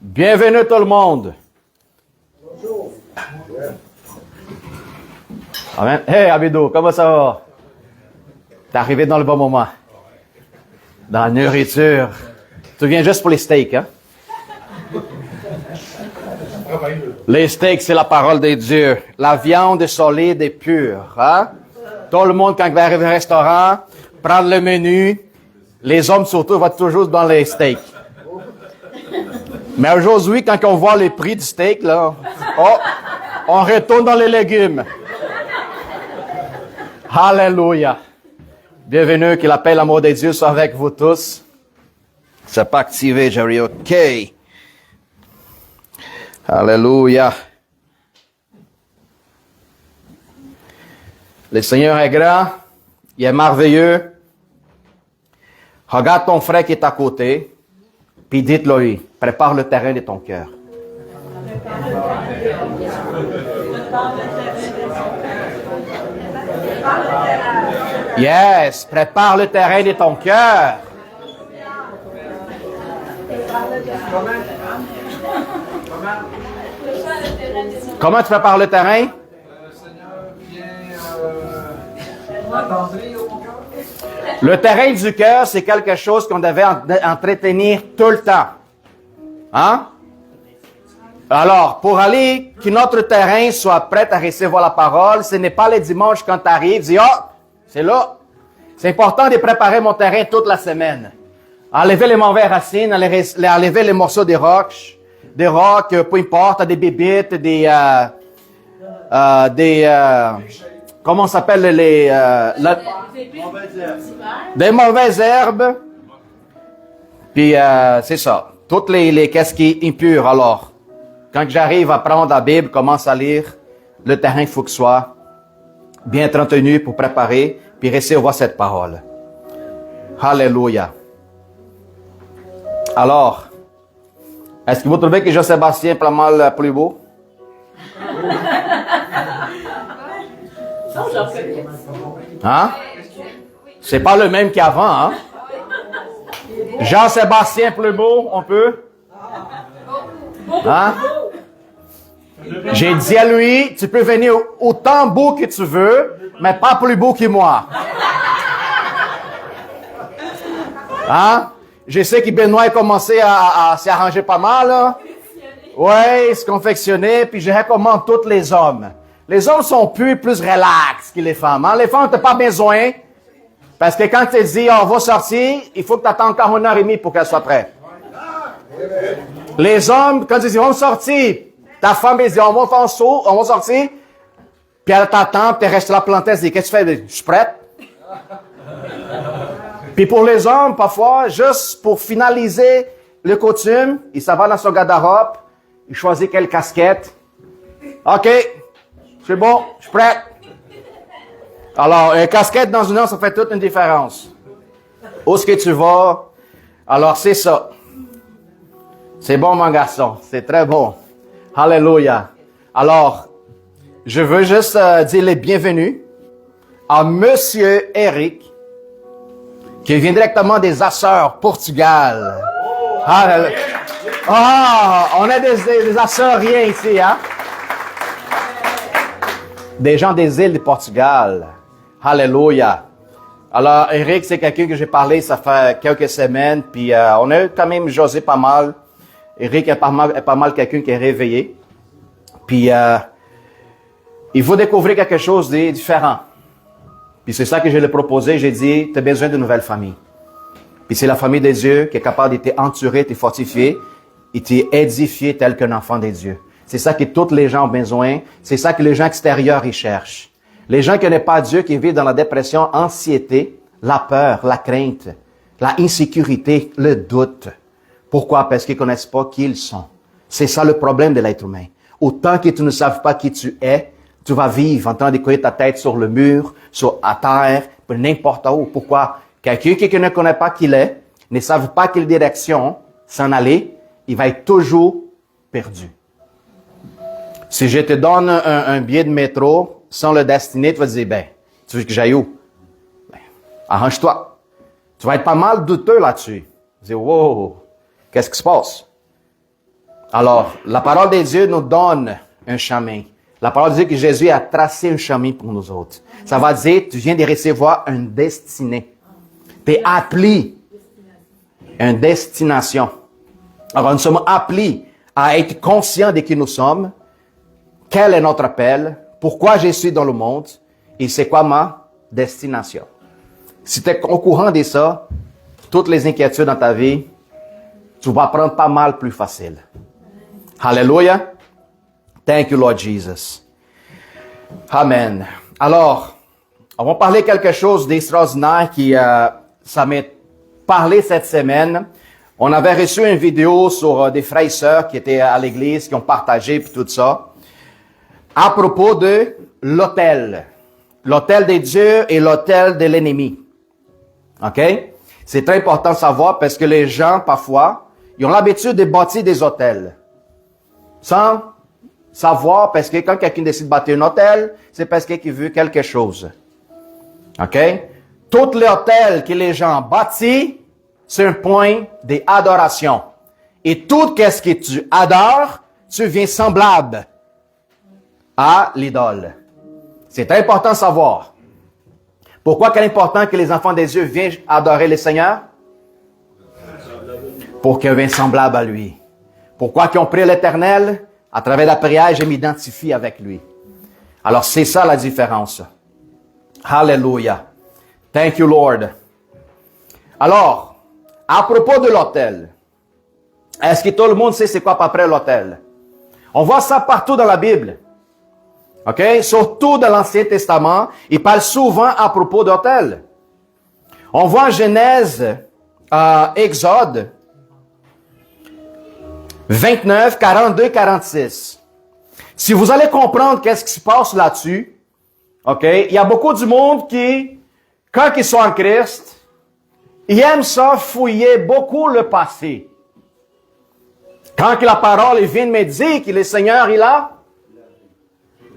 Bienvenue tout le monde. Bonjour. Amen. Hey Abidou, comment ça va? T'es arrivé dans le bon moment. Dans la nourriture. Tu viens juste pour les steaks, hein? Les steaks, c'est la parole de Dieu. La viande est solide et pure, hein? Tout le monde, quand il va arriver au restaurant, prendre le menu, les hommes surtout vont toujours dans les steaks. Mais aujourd'hui, quand on voit les prix du steak, là, on retourne dans les légumes. Alléluia. Bienvenue, que la paix et l'amour de Dieu soit avec vous tous. C'est pas activé, Jerry. OK. Alléluia. Le Seigneur est grand. Il est merveilleux. Regarde ton frère qui est à côté. Puis dites-lui, prépare le terrain de ton cœur. Yes, prépare le terrain de ton cœur. Comment tu prépares le terrain? Le terrain du cœur, c'est quelque chose qu'on devait entretenir tout le temps. Hein? Alors, pour aller, que notre terrain soit prêt à recevoir la parole, ce n'est pas le dimanche quand tu arrives, dis, c'est là. C'est important de préparer mon terrain toute la semaine. Enlever les mauvaises racines, enlever les morceaux des rocs, peu importe, des bébites, comment ça s'appelle des mauvaises herbes. Puis c'est ça. Toutes les qu'est-ce qui est impur. Alors, quand j'arrive à prendre la Bible, commence à lire, le terrain il faut que soit bien entretenu pour préparer puis recevoir cette parole. Alléluia. Alors, est-ce que vous trouvez que Jean-Sébastien est pas mal plus beau? Hein? C'est pas le même qu'avant, hein? Jean-Sébastien plus beau, on peut? Hein? J'ai dit à lui, tu peux venir autant beau que tu veux, mais pas plus beau que moi. Hein? Je sais que Benoît a commencé à s'arranger pas mal, là. Ouais, se confectionner, puis je recommande tous les hommes. Les hommes sont plus relax que les femmes. Hein? Les femmes, t'as pas besoin. Parce que quand tu dis, on va sortir, il faut que tu attends encore 1h30 pour qu'elle soit prête. Les hommes, quand ils disent, on va sortir, ta femme, elle dit, on va faire un saut, on va sortir, puis elle t'attend, puis elle reste là plantée, elle dit, qu'est-ce que tu fais? Je suis prête. Puis pour les hommes, parfois, juste pour finaliser le coutume, il s'en va dans son garde-robe, il choisit quelle casquette. OK, c'est bon, je suis prête. Alors, une casquette dans une heure, ça fait toute une différence. Où est-ce que tu vas? Alors, c'est ça. C'est bon, mon garçon. C'est très bon. Alléluia. Alors, je veux juste dire les bienvenus à Monsieur Eric, qui vient directement des Açores, Portugal. Alléluia. On a des Açoriens ici, hein? Des gens des îles du Portugal. Alléluia. Alors, Eric, c'est quelqu'un que j'ai parlé, ça fait quelques semaines, puis on a quand même jasé pas mal. Eric est pas mal quelqu'un qui est réveillé. Puis, il faut découvrir quelque chose de différent. Puis c'est ça que je lui ai proposé. J'ai dit, tu as besoin d'une nouvelle famille. Puis c'est la famille de Dieu qui est capable de t'entourer, de te fortifier et t'édifier tel qu'un enfant de Dieu. C'est ça que tous les gens ont besoin. C'est ça que les gens extérieurs ils cherchent. Les gens qui n'aiment pas Dieu, qui vivent dans la dépression, l'anxiété, la peur, la crainte, la insécurité, le doute. Pourquoi? Parce qu'ils ne connaissent pas qui ils sont. C'est ça le problème de l'être humain. Autant que tu ne sais pas qui tu es, tu vas vivre en train de courir ta tête sur le mur, à terre, n'importe où. Pourquoi? Quelqu'un qui ne connaît pas qui il est, ne savent pas quelle direction s'en aller, il va être toujours perdu. Si je te donne un billet de métro sans le destiné, tu vas te dire, tu veux que j'aille où? Arrange-toi. Tu vas être pas mal douteux là-dessus. Tu vas dire, wow, qu'est-ce qui se passe? Alors, la parole de Dieu nous donne un chemin. La parole dit que Jésus a tracé un chemin pour nous autres. Ça va dire, tu viens de recevoir une destinée. Tu es appelé une destination. Alors, nous sommes appelés à être conscients de qui nous sommes, quel est notre appel, pourquoi je suis dans le monde et c'est quoi ma destination. Si tu es au courant de ça, toutes les inquiétudes dans ta vie, tu vas prendre pas mal plus facile. Alléluia. Thank you, Lord Jesus. Amen. Alors, on va parler quelque chose d'extraordinaire qui, ça m'est parlé cette semaine. On avait reçu une vidéo sur des frères et sœurs qui étaient à l'église, qui ont partagé puis tout ça, à propos de l'autel. L'autel des dieux et l'autel de l'ennemi. OK? C'est très important de savoir parce que les gens, parfois, ils ont l'habitude de bâtir des autels. Sans savoir, parce que quand quelqu'un décide de bâtir un autel, c'est parce qu'il veut quelque chose. OK? Tous les hôtels que les gens bâtissent, c'est un point d'adoration. Et tout ce que tu adores, tu viens semblable à l'idole. C'est important de savoir. Pourquoi c'est important que les enfants des dieux viennent adorer le Seigneur? Pour qu'ils viennent semblables à lui. Pourquoi qu'ils ont pris l'Éternel? À travers la prière, je m'identifie avec lui. Alors, c'est ça la différence. Hallelujah. Thank you, Lord. Alors, à propos de l'autel, est-ce que tout le monde sait c'est quoi après l'autel? On voit ça partout dans la Bible. OK? Surtout dans l'Ancien Testament, il parle souvent à propos d'autel. On voit en Genèse, Exode, 29, 42, 46. Si vous allez comprendre qu'est-ce qui se passe là-dessus, OK? Il y a beaucoup du monde qui, quand ils sont en Christ, ils aiment ça fouiller beaucoup le passé. Quand que la parole vient de me dire que le Seigneur, il a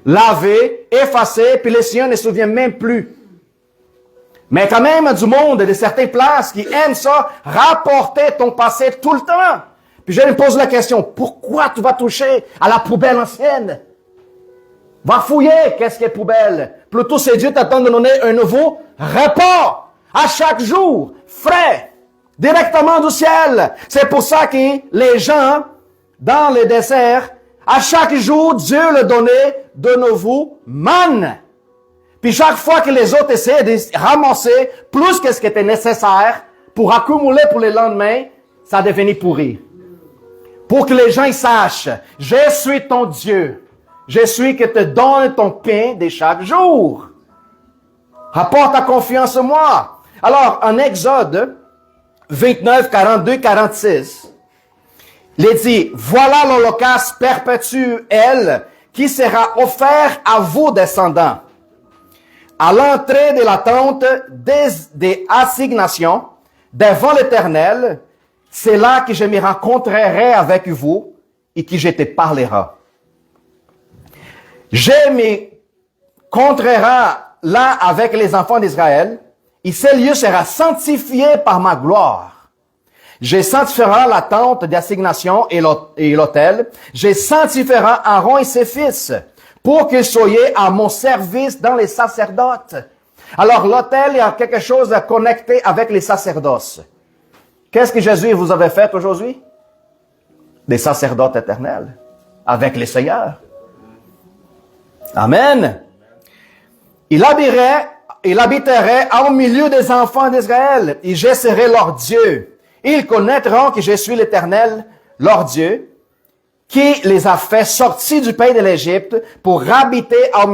lavé, effacé, puis le Seigneur ne se souvient même plus. Mais quand même, du monde, de certaines places qui aiment ça, rapporter ton passé tout le temps. Puis je me pose la question, pourquoi tu vas toucher à la poubelle ancienne? Va fouiller, qu'est-ce qui est poubelle? Plutôt, c'est Dieu t'attend de donner un nouveau repas à chaque jour, frais, directement du ciel. C'est pour ça que les gens, dans le désert, à chaque jour, Dieu leur donnait de nouveau manne. Puis chaque fois que les autres essayaient de ramasser plus que ce qui était nécessaire pour accumuler pour le lendemain, ça devenait pourri. Pour que les gens ils sachent, je suis ton Dieu. Je suis qui te donne ton pain de chaque jour. Apporte ta confiance en moi. Alors, en Exode 29, 42, 46, il dit, voilà l'holocauste perpétuel qui sera offert à vos descendants. À l'entrée de la tente des assignations, devant l'Éternel, c'est là que je me rencontrerai avec vous et que je te parlerai. Je me rencontrerai là avec les enfants d'Israël et ce lieu sera sanctifié par ma gloire. Je sanctifierai la tente d'assignation et l'autel. Je sanctifierai Aaron et ses fils pour que soyez à mon service dans les sacerdotes. Alors l'autel, il y a quelque chose à connecter avec les sacerdoces. Qu'est-ce que Jésus vous avait fait aujourd'hui? Des sacerdotes éternels avec les seigneurs. Amen. Il habiterait au milieu des enfants d'Israël et je serai leur Dieu. Ils connaîtront que je suis l'Éternel, leur Dieu, qui les a fait sortir du pays de l'Égypte pour habiter au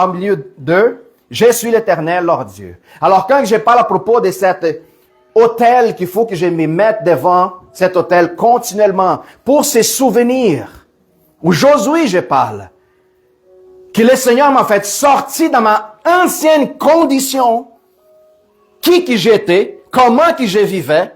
milieu d'eux. Je suis l'Éternel, leur Dieu. Alors, quand je parle à propos de cet autel qu'il faut que je me mette devant cet autel continuellement pour se souvenir, aujourd'hui je parle, que le Seigneur m'a fait sortir dans ma ancienne condition, qui j'étais, comment que je vivais,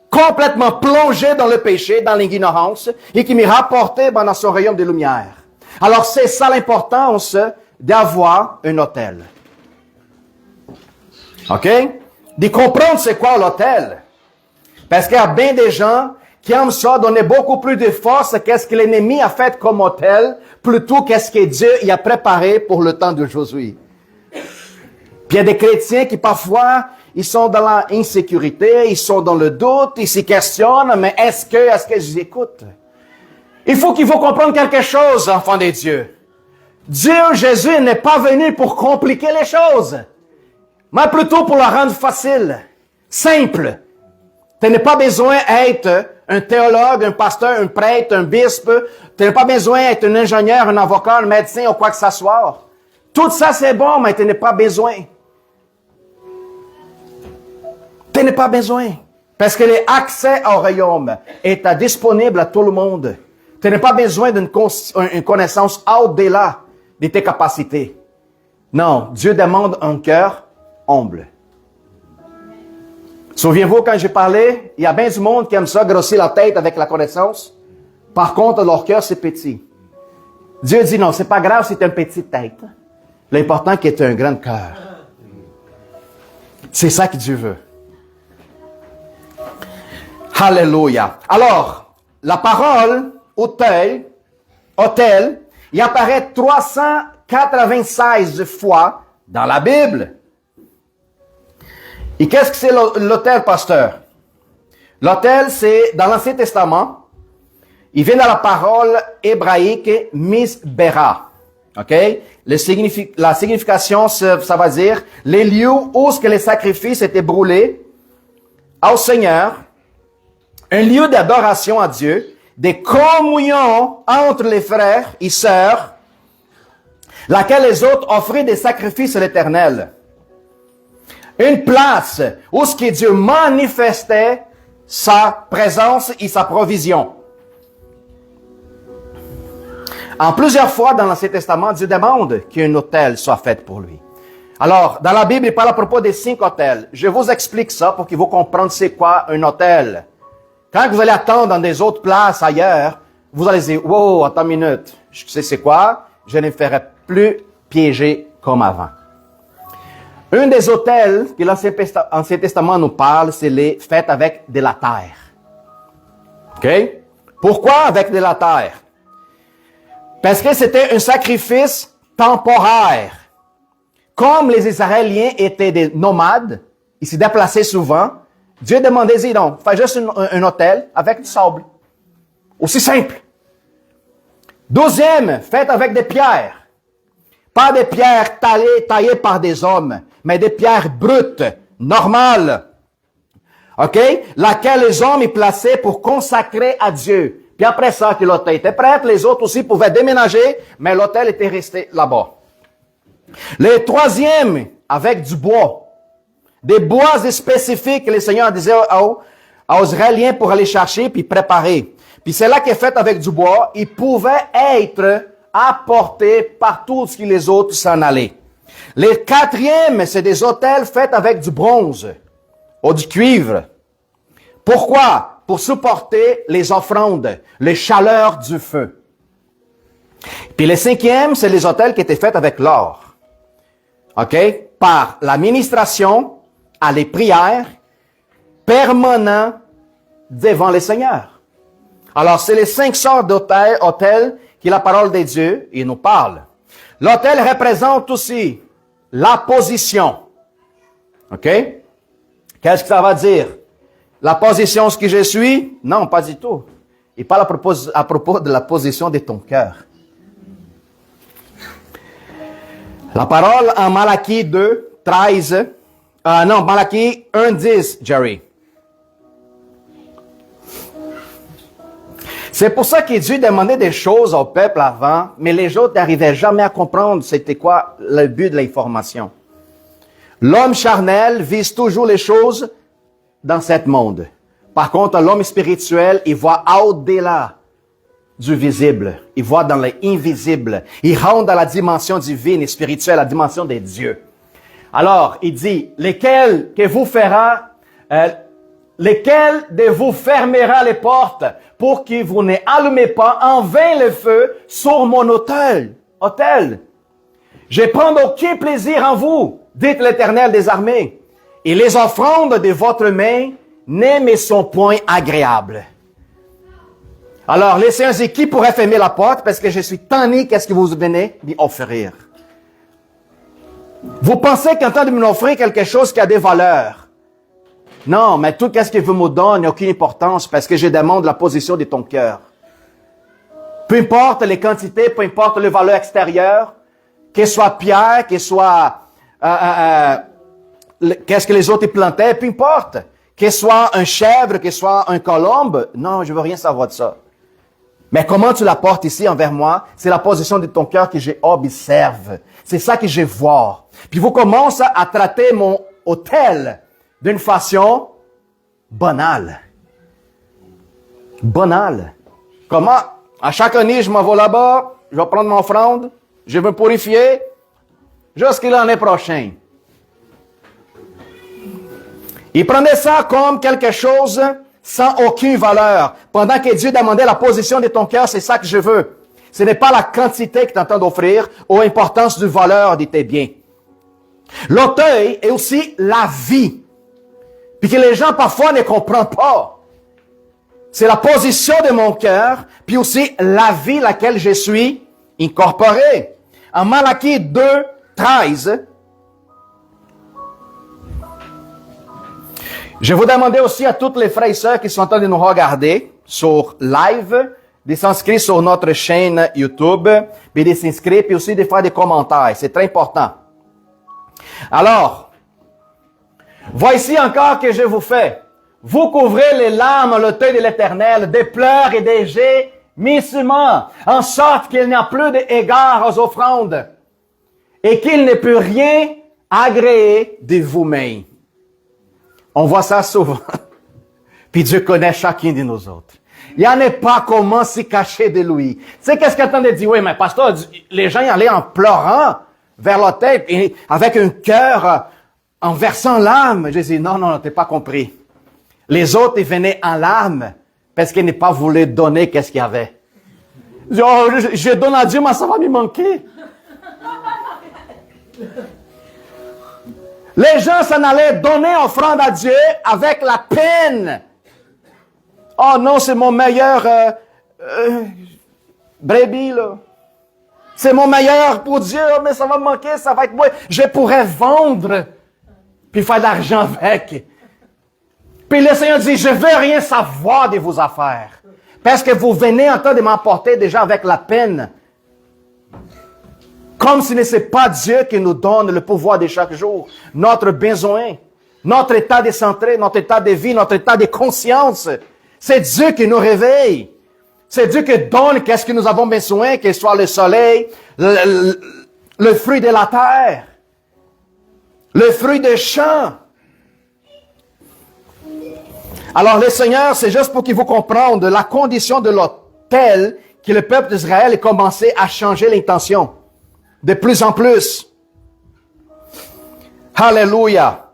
complètement plongé dans le péché, dans l'ignorance, et qui m'est rapporté dans son royaume de lumière. Alors, c'est ça l'importance d'avoir un autel. OK? De comprendre c'est quoi l'autel. Parce qu'il y a bien des gens, qui aime ça, donner beaucoup plus de force qu'est-ce que l'ennemi a fait comme autel, plutôt qu'est-ce que Dieu y a préparé pour le temps de Josué. Puis il y a des chrétiens qui parfois, ils sont dans l'insécurité, ils sont dans le doute, ils s'y questionnent, mais est-ce que je les écoute? Il faut comprendre quelque chose, enfants de Dieu. Dieu, Jésus, n'est pas venu pour compliquer les choses, mais plutôt pour la rendre facile, simple. Tu n'as pas besoin d'être un théologue, un pasteur, un prêtre, un bispe. Tu n'as pas besoin d'être un ingénieur, un avocat, un médecin ou quoi que ce soit. Tout ça, c'est bon, mais tu n'as pas besoin. Tu n'as pas besoin. Parce que l'accès au royaume est disponible à tout le monde. Tu n'as pas besoin d'une connaissance au-delà de tes capacités. Non, Dieu demande un cœur humble. Souvenez-vous, quand j'ai parlé, il y a bien du monde qui aime ça, grossir la tête avec la connaissance. Par contre, leur cœur, c'est petit. Dieu dit non, c'est pas grave si tu as une petite tête. L'important, c'est que tu aies un grand cœur. C'est ça que Dieu veut. Alléluia. Alors, la parole autel, il apparaît 396 fois dans la Bible. Et qu'est-ce que c'est l'autel, pasteur? L'autel, c'est dans l'Ancien Testament. Il vient de la parole hébraïque misbera. OK? La signification, ça va dire les lieux où les sacrifices étaient brûlés au Seigneur, un lieu d'adoration à Dieu, des communions entre les frères et sœurs, laquelle les autres offraient des sacrifices à l'Éternel. Une place où ce que Dieu manifestait sa présence et sa provision. En plusieurs fois dans l'Ancien Testament, Dieu demande qu'un autel soit fait pour lui. Alors, dans la Bible, il parle à propos des 5 autels. Je vous explique ça pour que vous compreniez c'est quoi un autel. Quand vous allez attendre dans des autres places ailleurs, vous allez dire, wow, attends une minute, je sais c'est quoi, je ne me ferai plus piéger comme avant. Un des autels que l'Ancien Testament nous parle, c'est les fêtes avec de la terre. OK? Pourquoi avec de la terre? Parce que c'était un sacrifice temporaire. Comme les Israéliens étaient des nomades, ils se déplaçaient souvent, Dieu demandait, dis donc, fais juste un autel avec du sable. Aussi simple. Deuxième, faites avec des pierres. Pas des pierres taillées par des hommes, mais des pierres brutes, normales. OK? Laquelle les hommes y plaçaient pour consacrer à Dieu. Puis après ça, que l'autel était prêt, les autres aussi pouvaient déménager, mais l'autel était resté là-bas. Le troisième, avec du bois. Des bois spécifiques que le Seigneur disait aux Israéliens pour aller chercher puis préparer. Puis c'est là qui est fait avec du bois. Il pouvait être apporté par tout ce qui les autres s'en allaient. Le quatrième, c'est des autels faits avec du bronze ou du cuivre. Pourquoi? Pour supporter les offrandes, les chaleurs du feu. Puis le cinquième, c'est les autels qui étaient faits avec l'or. OK? Par l'administration à les prières permanentes devant le Seigneur. Alors, c'est les 5 sortes d'autels que la parole de Dieu il nous parle. L'autel représente aussi la position. OK? Qu'est-ce que ça va dire? La position, ce que je suis? Non, pas du tout. Il parle à propos de la position de ton cœur. La parole en Malachie 2, 13, Malachie 1, 10, Jerry. C'est pour ça que Dieu demandait des choses au peuple avant, mais les autres n'arrivaient jamais à comprendre c'était quoi le but de l'information. L'homme charnel vise toujours les choses dans ce monde. Par contre, l'homme spirituel, il voit au-delà du visible. Il voit dans l'invisible. Il rentre dans la dimension divine et spirituelle, la dimension des dieux. Alors, il dit, lequel de vous fermera les portes pour que vous n'allumez pas en vain le feu sur mon autel. Je prends aucun plaisir en vous, dit l'Éternel des armées. Et les offrandes de votre main ne me sont point agréables. Alors, les Seigneurs disent, qui pourrait fermer la porte parce que je suis tanné, qu'est-ce que vous venez d'y offrir? Vous pensez qu'en train de m'offrir quelque chose qui a des valeurs. Non, mais tout ce qu'il vous me donne n'a aucune importance parce que je demande la position de ton cœur. Peu importe les quantités, peu importe les valeurs extérieures, qu'elles soient pierre, qu'elles soient qu'est-ce que les autres plantaient, peu importe. Qu'elles soient un chèvre, qu'elles soient un colombe, non, je veux rien savoir de ça. Mais comment tu la portes ici envers moi, c'est la position de ton cœur que j'observe. C'est ça que je vois. Puis vous commencez à traiter mon autel d'une façon banale. Banale. Comment? À chaque année, je m'en vais là-bas, je vais prendre mon offrande, je vais me purifier, jusqu'à l'année prochaine. Il prenait ça comme quelque chose sans aucune valeur. Pendant que Dieu demandait la position de ton cœur, c'est ça que je veux. Ce n'est pas la quantité que tu entends d'offrir ou l'importance de valeur de tes biens. L'orgueil est aussi la vie. Puis que les gens parfois ne comprennent pas. C'est la position de mon cœur, puis aussi la vie laquelle je suis incorporé. En Malachie 2, 13, je vous demandais aussi à toutes les frères et sœurs qui sont en train de nous regarder sur live, de s'inscrire sur notre chaîne YouTube, puis de s'inscrire, puis aussi de faire des commentaires. C'est très important. Alors, voici encore que je vous fais. Vous couvrez les larmes, l'autel de l'Éternel, des pleurs et des gémissements, en sorte qu'il n'y a plus d'égard aux offrandes, et qu'il ne peut rien agréer de vous-même. On voit ça souvent. Puis Dieu connaît chacun de nous autres. Il n'y en a pas comment s'y cacher de lui. Tu sais, qu'est-ce qu'il attend de dire? Oui, mais pasteur, les gens y allaient en pleurant vers l'autel, et avec un cœur en versant l'âme. Je dis, non, t'as pas compris. Les autres, ils venaient en larmes parce qu'ils n'ont pas voulu donner qu'est-ce qu'il y avait. Ils disent, oh, je donne à Dieu, mais ça va me manquer. Les gens s'en allaient donner offrande à Dieu avec la peine. Oh non, c'est mon meilleur brebis, là. C'est mon meilleur pour Dieu, mais ça va me manquer, ça va être moi. Je pourrais vendre, puis faire de l'argent avec. Puis le Seigneur dit, je ne veux rien savoir de vos affaires. Parce que vous venez en train de m'emporter déjà avec la peine. Comme si ce n'est pas Dieu qui nous donne le pouvoir de chaque jour. Notre besoin, notre état de santé, notre état de vie, notre état de conscience. C'est Dieu qui nous réveille. C'est Dieu qui donne qu'est-ce que nous avons besoin, que ce soit le soleil, le fruit de la terre, le fruit des champs. Alors, le Seigneur, c'est juste pour qu'il vous comprenne la condition de l'autel que le peuple d'Israël ait commencé à changer l'intention. De plus en plus. Alléluia.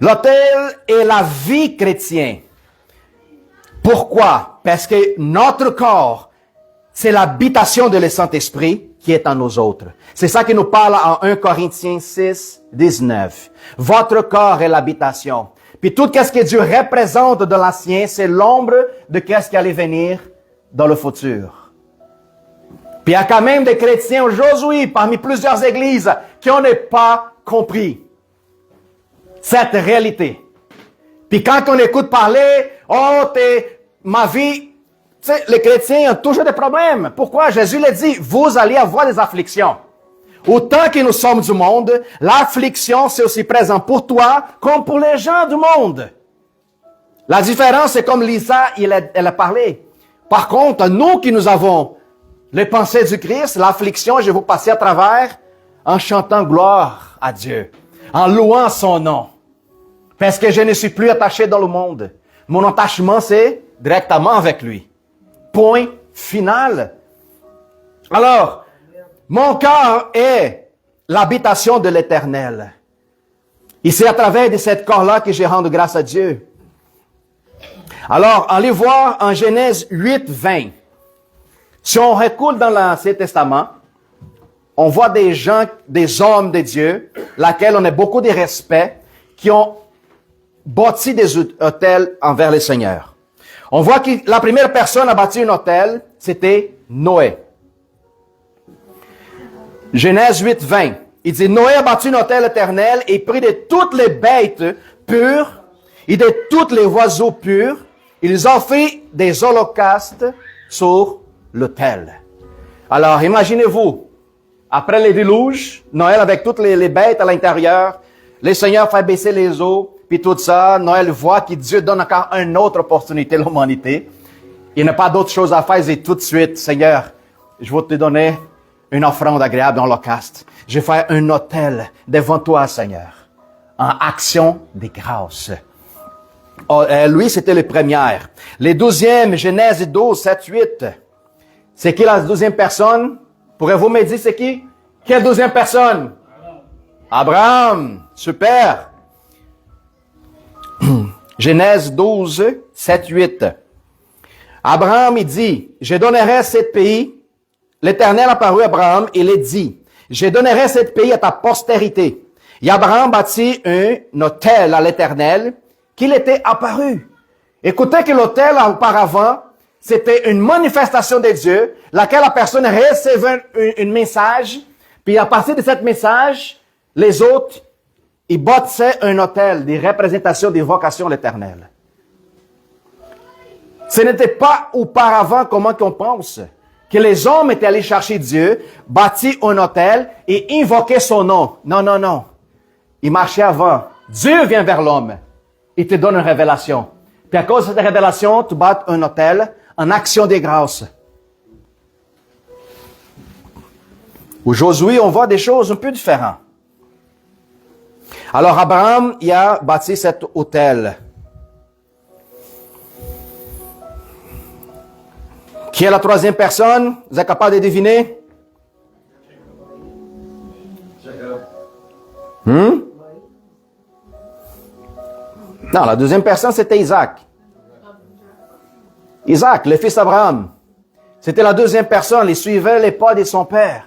L'autel est la vie chrétienne. Pourquoi? Parce que notre corps, c'est l'habitation de le Saint-Esprit qui est en nous autres. C'est ça qui nous parle en 1 Corinthiens 6, 19. Votre corps est l'habitation. Puis tout ce que Dieu représente de l'ancien, c'est l'ombre de ce qui allait venir dans le futur. Puis il y a quand même des chrétiens aujourd'hui, parmi plusieurs églises, qui n'ont pas compris cette réalité. Puis quand on écoute parler, ma vie, tu sais, les chrétiens ont toujours des problèmes. Pourquoi? Jésus l'a dit, vous allez avoir des afflictions. Autant que nous sommes du monde, l'affliction, c'est aussi présent pour toi comme pour les gens du monde. La différence, c'est comme Lisa, elle a parlé. Par contre, nous qui nous avons les pensées du Christ, l'affliction, je vais vous passer à travers en chantant gloire à Dieu, en louant son nom. Parce que je ne suis plus attaché dans le monde. Mon attachement, c'est directement avec lui. Point final. Alors, mon cœur est l'habitation de l'Éternel. Et c'est à travers de cette corps-là que je rends grâce à Dieu. Alors, allez voir en Genèse 8, 20. Si on recoule dans l'Ancien Testament, on voit des gens, des hommes de Dieu, laquelle on a beaucoup de respect, qui ont bâti des autels envers le Seigneur. On voit que la première personne à bâtir un autel, c'était Noé. Genèse 8, 20. Il dit, Noé a bâti un autel éternel et prit de toutes les bêtes pures et de tous les oiseaux purs. Ils ont fait des holocaustes sur l'autel. Alors, imaginez-vous, après les déluges, Noël avec toutes les bêtes à l'intérieur, le Seigneur fait baisser les eaux, puis tout ça, Noël voit que Dieu donne encore une autre opportunité à l'humanité. Il n'a pas d'autre chose à faire, il dit tout de suite, Seigneur, je vais te donner une offrande agréable dans l'holocauste. Je vais faire un autel devant toi, Seigneur, en action de grâce. Oh, lui, c'était le premier. Les 12e, Genèse 12, 7, 8. C'est qui la 12e personne? Pourrez-vous me dire c'est qui? Quelle 12e personne? Abraham. Super. Genèse 12, 7, 8. Abraham, il dit, je donnerai cet pays. L'Éternel apparut à Abraham et il dit, je donnerai cet pays à ta postérité. Et Abraham bâtit un autel à l'Éternel qu'il était apparu. Écoutez que l'autel auparavant, c'était une manifestation de Dieu, laquelle la personne recevait un message, puis à partir de ce message, les autres, ils bâtissaient un autel, des représentations des vocations de l'Éternel. Ce n'était pas auparavant comment qu'on pense, que les hommes étaient allés chercher Dieu, bâti un autel et invoquaient son nom. Non, non, non. Il marchait avant. Dieu vient vers l'homme. Il te donne une révélation. Puis à cause de cette révélation, tu bâtis un autel en action de grâce. Aujourd'hui, on voit des choses un peu différentes. Alors Abraham, il a bâti cet autel. Qui est la troisième personne? Vous êtes capable de deviner? Non, la deuxième personne, c'était Isaac. Isaac, le fils d'Abraham. C'était la deuxième personne. Il suivait les pas de son père.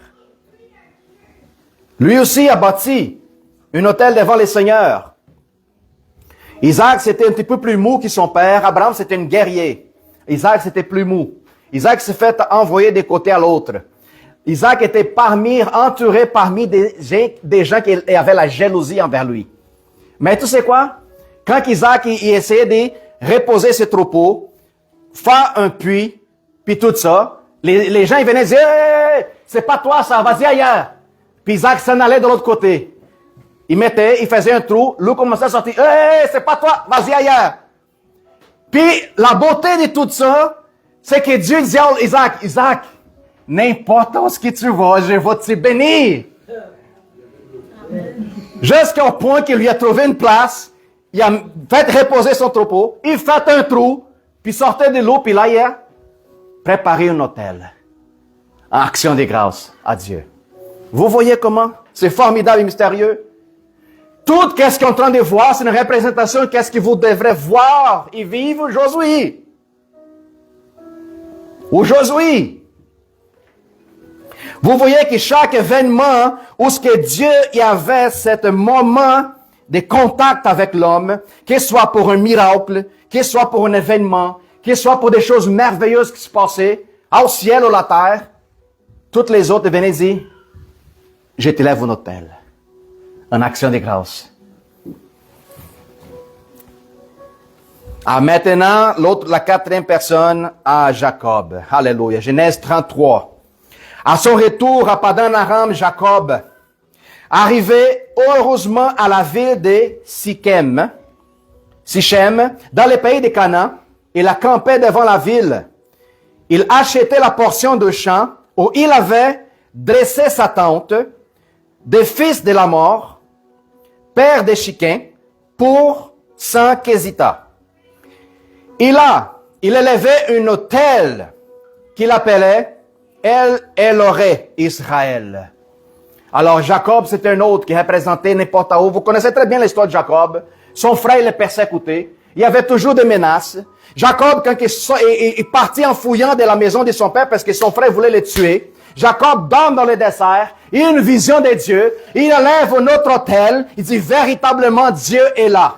Lui aussi a bâti un autel devant les seigneurs. Isaac, c'était un petit peu plus mou que son père. Abraham, c'était un guerrier. Isaac, c'était plus mou. Isaac s'est fait envoyer de côté à l'autre. Isaac était entouré parmi des gens qui avaient la jalousie envers lui. Mais tu sais quoi? Quand Isaac il essayait de reposer ses troupeaux, faire un puits, puis tout ça, les gens ils venaient dire hey, c'est pas toi ça, vas-y ailleurs. Puis Isaac s'en allait de l'autre côté. Il faisait un trou, l'eau commençait à sortir. Hey, c'est pas toi, vas-y ailleurs. Puis la beauté de tout ça, c'est que Dieu disait à Isaac, n'importe où ce que tu vas, je vais te bénir. Jusqu'au point qu'il lui a trouvé une place, il a fait reposer son troupeau, il fait un trou, puis sortait de l'eau, puis là, il a préparé un autel. En action de grâce à Dieu. Vous voyez comment? C'est formidable et mystérieux. Tout ce qu'on est en train de voir, c'est une représentation de ce que vous devrez voir et vivre aujourd'hui. Aujourd'hui. Vous voyez que chaque événement où ce que Dieu y avait ce moment de contact avec l'homme, qu'il soit pour un miracle, qu'il soit pour un événement, qu'il soit pour des choses merveilleuses qui se passaient, au ciel ou à la terre, toutes les autres venaient dire, je t'élève un autel, en action de grâce. Ah, maintenant, la quatrième personne, à Jacob. Alléluia. Genèse 33. À son retour à Padan Aram, Jacob, arrivé heureusement à la ville de Sichem, dans le pays de Canaan, il a campé devant la ville. Il achetait la portion de champ où il avait dressé sa tente, des fils de la mort, père de Shichem, pour 100 késitas. Il élevait un autel qu'il appelait El Eloré Israël. Alors Jacob, c'était un autre qui représentait n'importe où. Vous connaissez très bien l'histoire de Jacob. Son frère le persécutait. Il y avait toujours des menaces. Jacob, quand il partit en fouillant de la maison de son père parce que son frère voulait le tuer, Jacob dorme dans le désert. Il a une vision de Dieu. Il élève un autre autel. Il dit véritablement Dieu est là.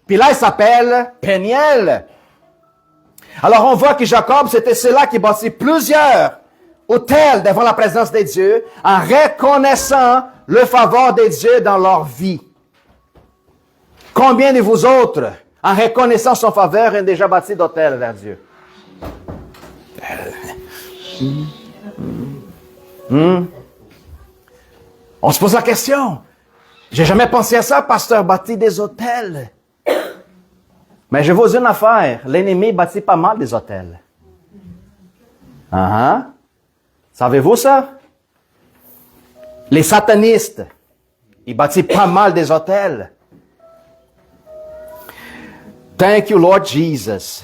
Puis là, il s'appelle Péniel. Alors on voit que Jacob, c'était cela qui bâtit plusieurs autels devant la présence de Dieu en reconnaissant le faveur de Dieu dans leur vie. Combien de vous autres, en reconnaissant son faveur, ont déjà bâti d'autels vers Dieu? On se pose la question. J'ai jamais pensé à ça, pasteur, bâtir des hôtels. Mais je vous dis une affaire. L'ennemi bâtit pas mal des hôtels. Savez-vous ça? Les satanistes, ils bâtissent pas mal des hôtels. Thank you, Lord Jesus.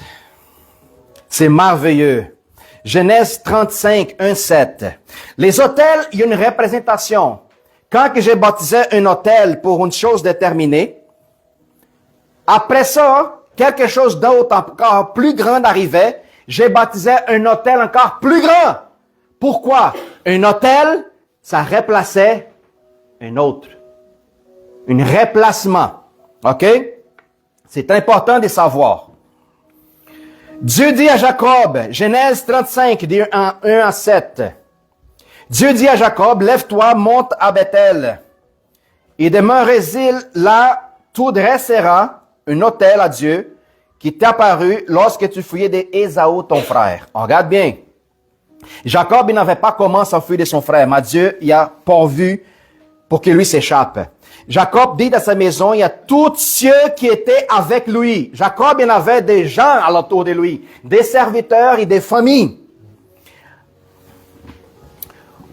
C'est merveilleux. Genèse 35, 1, 7. Les hôtels, il y a une représentation. Quand que j'ai baptisé un hôtel pour une chose déterminée, après ça, quelque chose d'autre encore plus grand arrivait, j'ai baptisé un hôtel encore plus grand. Pourquoi? Un hôtel, ça remplaçait un autre. Un remplacement. OK? C'est important de savoir. Dieu dit à Jacob, Genèse 35, 1 à 7. Dieu dit à Jacob, lève-toi, monte à Bethel. Et demeurez-il là, tu dresseras un autel à Dieu qui t'est apparu lorsque tu fuyais d'Ésaü, ton frère. On regarde bien. Jacob, il n'avait pas commencé à fuir de son frère, mais Dieu y a pourvu pour qu'il lui s'échappe. Jacob dit dans sa maison, il y a tous ceux qui étaient avec lui. Jacob, il y en avait des gens autour de lui, des serviteurs et des familles.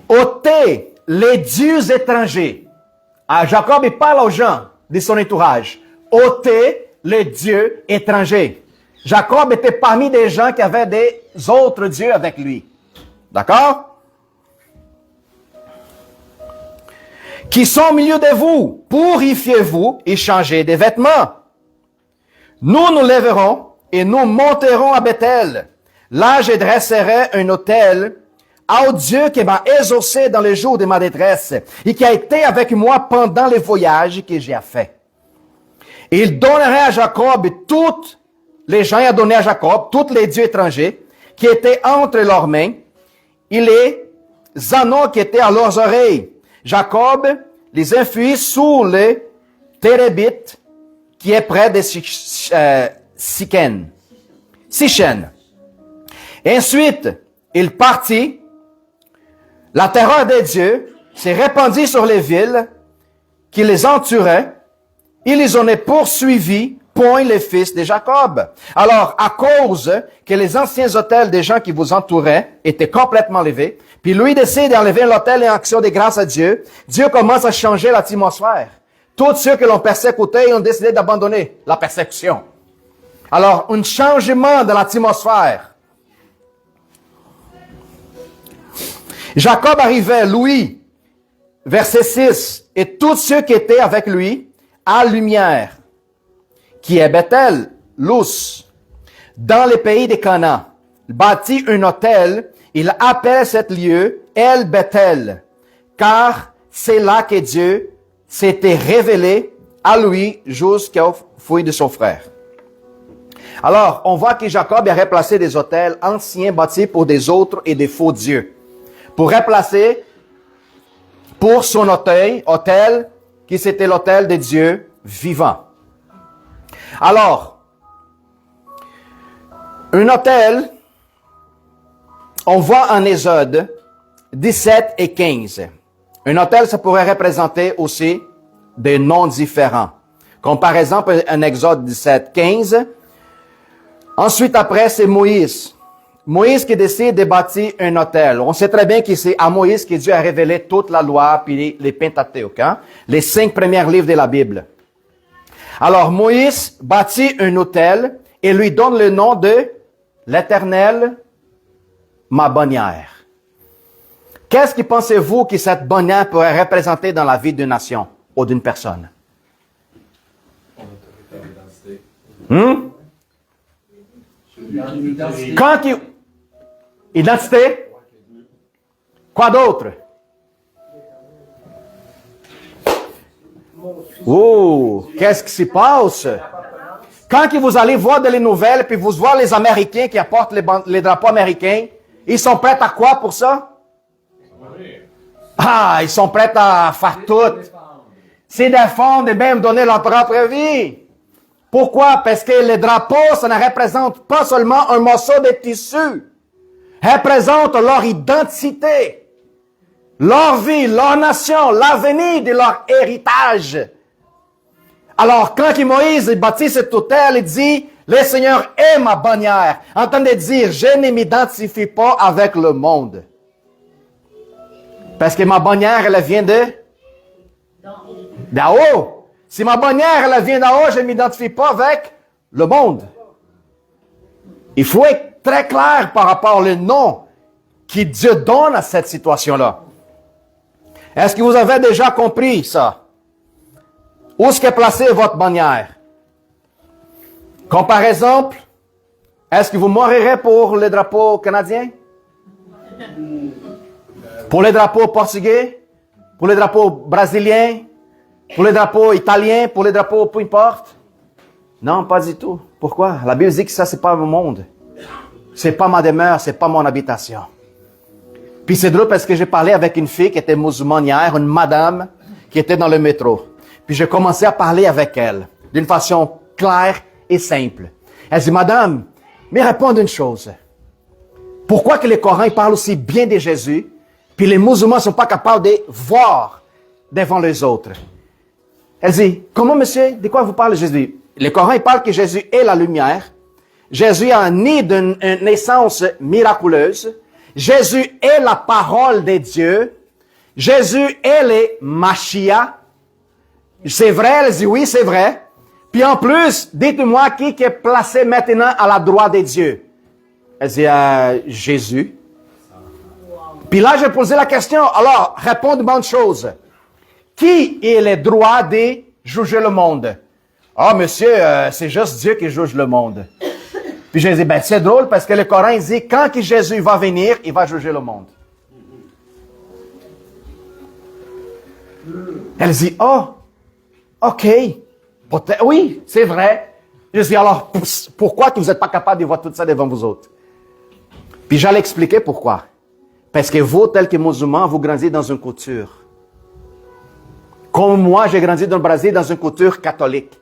Ôtez les dieux étrangers. Jacob, il parle aux gens de son entourage. Ôtez les dieux étrangers. Jacob était parmi des gens qui avaient des autres dieux avec lui. D'accord? Qui sont au milieu de vous, purifiez-vous et changez des vêtements. Nous nous lèverons et nous monterons à Bethel. Là, je dresserai un autel au Dieu qui m'a exaucé dans les jours de ma détresse et qui a été avec moi pendant les voyages que j'ai fait. Il donnerait à Jacob toutes les gens, il a donné à Jacob tous les dieux étrangers qui étaient entre leurs mains et les anneaux qui étaient à leurs oreilles. Jacob les infuse sous le Térébite qui est près de Sichem. Ensuite, il partit. La terreur de Dieu s'est répandue sur les villes qui les entouraient. Il les en est poursuivis, point les fils de Jacob. Alors, à cause que les anciens hôtels des gens qui vous entouraient étaient complètement levés, puis lui décide d'enlever l'autel en action de grâce à Dieu, Dieu commence à changer l'atmosphère. Tous ceux qui l'ont persécuté ont décidé d'abandonner la persécution. Alors, un changement de l'atmosphère. Jacob arrivait, lui, verset 6, et tous ceux qui étaient avec lui, à lumière, qui est Bethel, Luz, dans les pays de Canaan, bâtit un autel. Il appelle cet lieu El Bethel, car c'est là que Dieu s'était révélé à lui jusqu'au fouille de son frère. Alors, on voit que Jacob a remplacé des autels anciens bâtis pour des autres et des faux dieux, pour remplacer pour son autel qui c'était l'autel de Dieu vivant. Alors, un autel, on voit en Exode 17 et 15. Un autel, ça pourrait représenter aussi des noms différents. Comme par exemple en Exode 17, 15. Ensuite, après, c'est Moïse. Moïse qui décide de bâtir un autel. On sait très bien que c'est à Moïse que Dieu a révélé toute la loi puis les Pentateuques, les 5 premiers livres de la Bible. Alors, Moïse bâtit un autel et lui donne le nom de l'Éternel, ma bannière. Qu'est-ce que pensez-vous que cette bannière pourrait représenter dans la vie d'une nation ou d'une personne? Quand il... Identité? Quoi d'autre? Oh, qu'est-ce qui se passe? Quand que vous allez voir les nouvelles, puis vous voyez les Américains qui apportent les drapeaux américains, ils sont prêts à quoi pour ça? Ah, ils sont prêts à faire tout. C'est défendre et même donner leur propre vie. Pourquoi? Parce que les drapeaux, ça ne représente pas seulement un morceau de tissu. Représente leur identité, leur vie, leur nation, l'avenir de leur héritage. Alors, quand Moïse bâtit cet autel, il dit, le Seigneur est ma bannière. En train de dire, je ne m'identifie pas avec le monde. Parce que ma bannière, elle vient d'en haut. Si ma bannière, elle vient d'en haut, je ne m'identifie pas avec le monde. Il faut être très clair par rapport au nom que Dieu donne à cette situation-là. Est-ce que vous avez déjà compris ça? Où est-ce qu'est placée votre bannière? Comme par exemple, est-ce que vous mourrez pour le drapeau canadien? Pour le drapeau portugais? Pour le drapeau brésilien? Pour le drapeau italien? Pour le drapeau peu importe? Non, pas du tout. Pourquoi? La Bible dit que ça, c'est pas mon monde. C'est pas ma demeure, c'est pas mon habitation. Puis c'est drôle parce que j'ai parlé avec une fille qui était musulmane hier, une madame qui était dans le métro. Puis j'ai commencé à parler avec elle d'une façon claire et simple. Elle dit, madame, mais répondez une chose. Pourquoi que le Coran parle aussi bien de Jésus, puis les musulmans ne sont pas capables de voir devant les autres? Elle dit, comment monsieur, de quoi vous parlez Jésus? Le Coran parle que Jésus est la lumière. Jésus a né d'une naissance miraculeuse. Jésus est la parole de Dieu. Jésus est le Mashiach. C'est vrai, elle dit oui, c'est vrai. Puis en plus, dites-moi qui est placé maintenant à la droite de Dieu. Elle dit Jésus. Puis là, j'ai posé la question. Alors, répondez-moi une chose. Qui est le droit de juger le monde? Ah, monsieur, c'est juste Dieu qui juge le monde. Puis j'ai dit, ben c'est drôle parce que le Coran dit, quand que Jésus va venir, il va juger le monde. Elle dit, oh, ok, oui, c'est vrai. Je dis, alors, pourquoi que vous n'êtes pas capable de voir tout ça devant vous autres? Puis j'allais expliquer pourquoi. Parce que vous, tel que musulman, vous grandissez dans une culture. Comme moi, j'ai grandi dans le Brésil dans une culture catholique.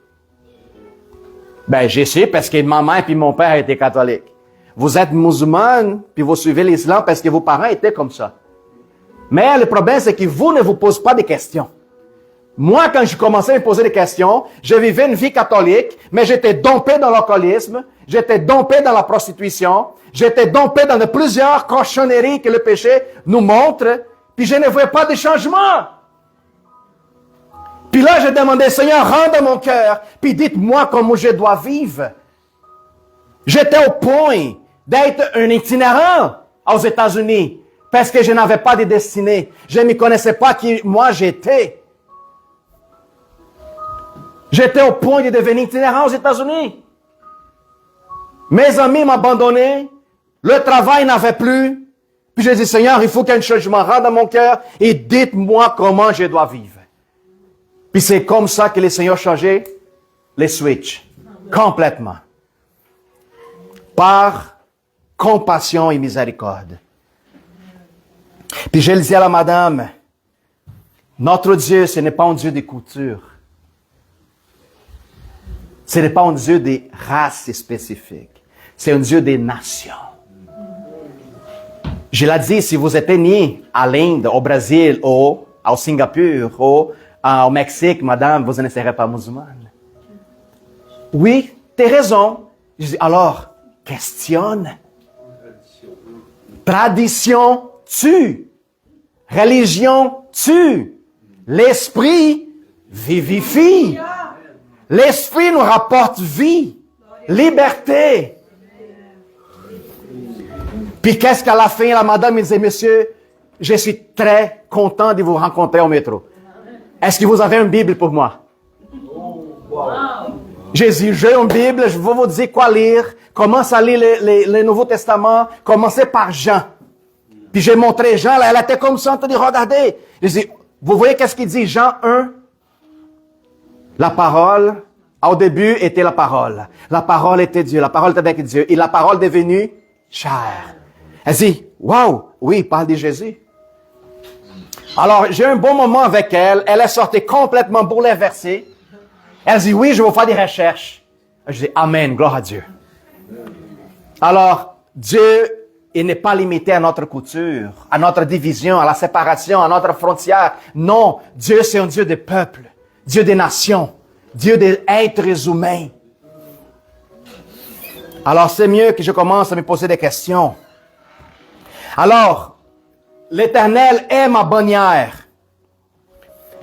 Ben, je sais parce que ma mère et mon père étaient catholiques. Vous êtes musulmane, puis vous suivez l'islam parce que vos parents étaient comme ça. Mais le problème, c'est que vous ne vous posez pas de questions. Moi, quand je commençais à me poser des questions, je vivais une vie catholique, mais j'étais dompé dans l'alcoolisme, j'étais dompé dans la prostitution, j'étais dompé dans plusieurs cochonneries que le péché nous montre, puis je ne voyais pas de changement. Puis là, je demandais, Seigneur, rentre dans mon cœur, puis dites-moi comment je dois vivre. J'étais au point d'être un itinérant aux États-Unis, parce que je n'avais pas de destinée. Je ne me connaissais pas qui moi j'étais. J'étais au point de devenir itinérant aux États-Unis. Mes amis m'abandonnaient, le travail n'avait plus. Puis j'ai dit, Seigneur, il faut qu'un changement rentre dans mon cœur et dites-moi comment je dois vivre. Puis c'est comme ça que le Seigneur changeait les switches. Complètement. Par compassion et miséricorde. Puis je le disais à la madame, notre Dieu, ce n'est pas un Dieu de couture. Ce n'est pas un Dieu des races spécifiques. C'est un Dieu des nations. Je l'ai dit, si vous êtes né à l'Inde, au Brésil, ou au Singapour, ou au Mexique, madame, vous ne serez pas musulmane. Oui, tu as raison. Je dis, alors, questionne. Tradition tue. Religion tue. L'esprit vivifie. L'esprit nous rapporte vie, liberté. Puis qu'est-ce qu'à la fin, la madame me disait, monsieur, je suis très content de vous rencontrer au métro. Est-ce que vous avez une Bible pour moi? J'ai dit, j'ai une Bible, je vais vous dire quoi lire. Commence à lire le Nouveau Testament. Commencez par Jean. Puis j'ai montré Jean, là, elle était comme ça en train de regarder. J'ai dit, vous voyez qu'est-ce qu'il dit, Jean 1? La parole Au début était la parole. La parole était Dieu. La parole était avec Dieu. Et la parole est devenue chair. Elle dit, wow, oui, il parle de Jésus. Alors, j'ai eu un bon moment avec elle. Elle est sortie complètement bouleversée. Elle dit, oui, je vais faire des recherches. Je dis, amen, gloire à Dieu. Alors, Dieu, il n'est pas limité à notre couture, à notre division, à la séparation, à notre frontière. Non, Dieu, c'est un Dieu des peuples, Dieu des nations, Dieu des êtres humains. Alors, c'est mieux que je commence à me poser des questions. Alors, l'Éternel est ma bannière.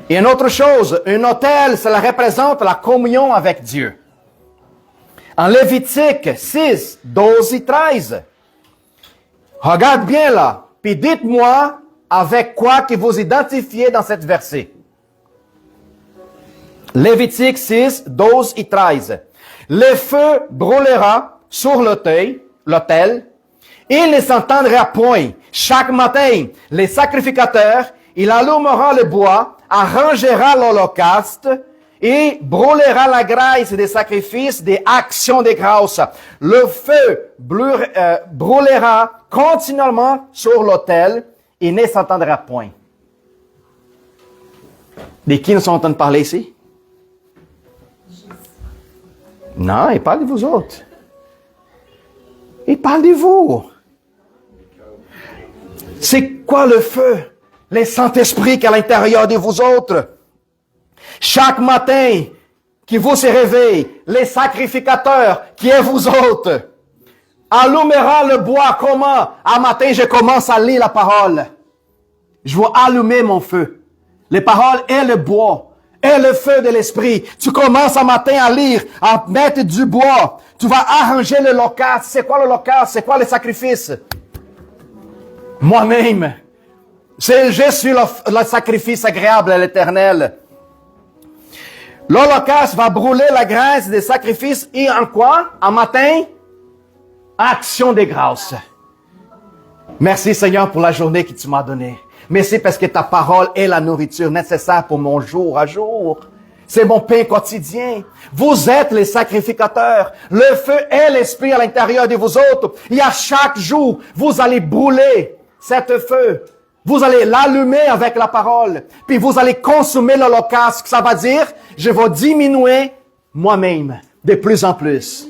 Et une autre chose, un autel, cela représente la communion avec Dieu. En Lévitique 6, 12 et 13. Regarde bien là, puis dites-moi avec quoi que vous identifiez dans cette verset. Lévitique 6, 12 et 13. Le feu brûlera sur l'autel, il ne s'entendra point. Chaque matin, les sacrificateurs, il allumera le bois, arrangera l'holocauste et brûlera la graisse des sacrifices des actions de grâce. Le feu brûlera continuellement sur l'autel et ne s'entendra point. De qui nous sommes en train de parler ici? Non, il parle de vous autres. Il parle de vous. C'est quoi le feu? Le Saint-Esprit qui est à l'intérieur de vous autres. Chaque matin, qui vous se réveille, les sacrificateurs qui est vous autres, allumera le bois. Comment? Un matin, je commence à lire la parole. Je vais allumer mon feu. Les paroles est le bois, est le feu de l'esprit. Tu commences un matin à lire, à mettre du bois. Tu vas arranger le l'holocauste. C'est quoi le l'holocauste? C'est quoi le sacrifice? Moi-même. Je suis le sacrifice agréable à l'Éternel. L'holocauste va brûler la graisse des sacrifices et en quoi? Un matin, action de grâce. Merci Seigneur pour la journée que tu m'as donnée. Merci parce que ta parole est la nourriture nécessaire pour mon jour à jour. C'est mon pain quotidien. Vous êtes les sacrificateurs. Le feu est l'esprit à l'intérieur de vous autres. Et à chaque jour, vous allez brûler cet feu. Vous allez l'allumer avec la parole. Puis vous allez consommer l'holocauste. Ça va dire, je vais diminuer moi-même de plus en plus.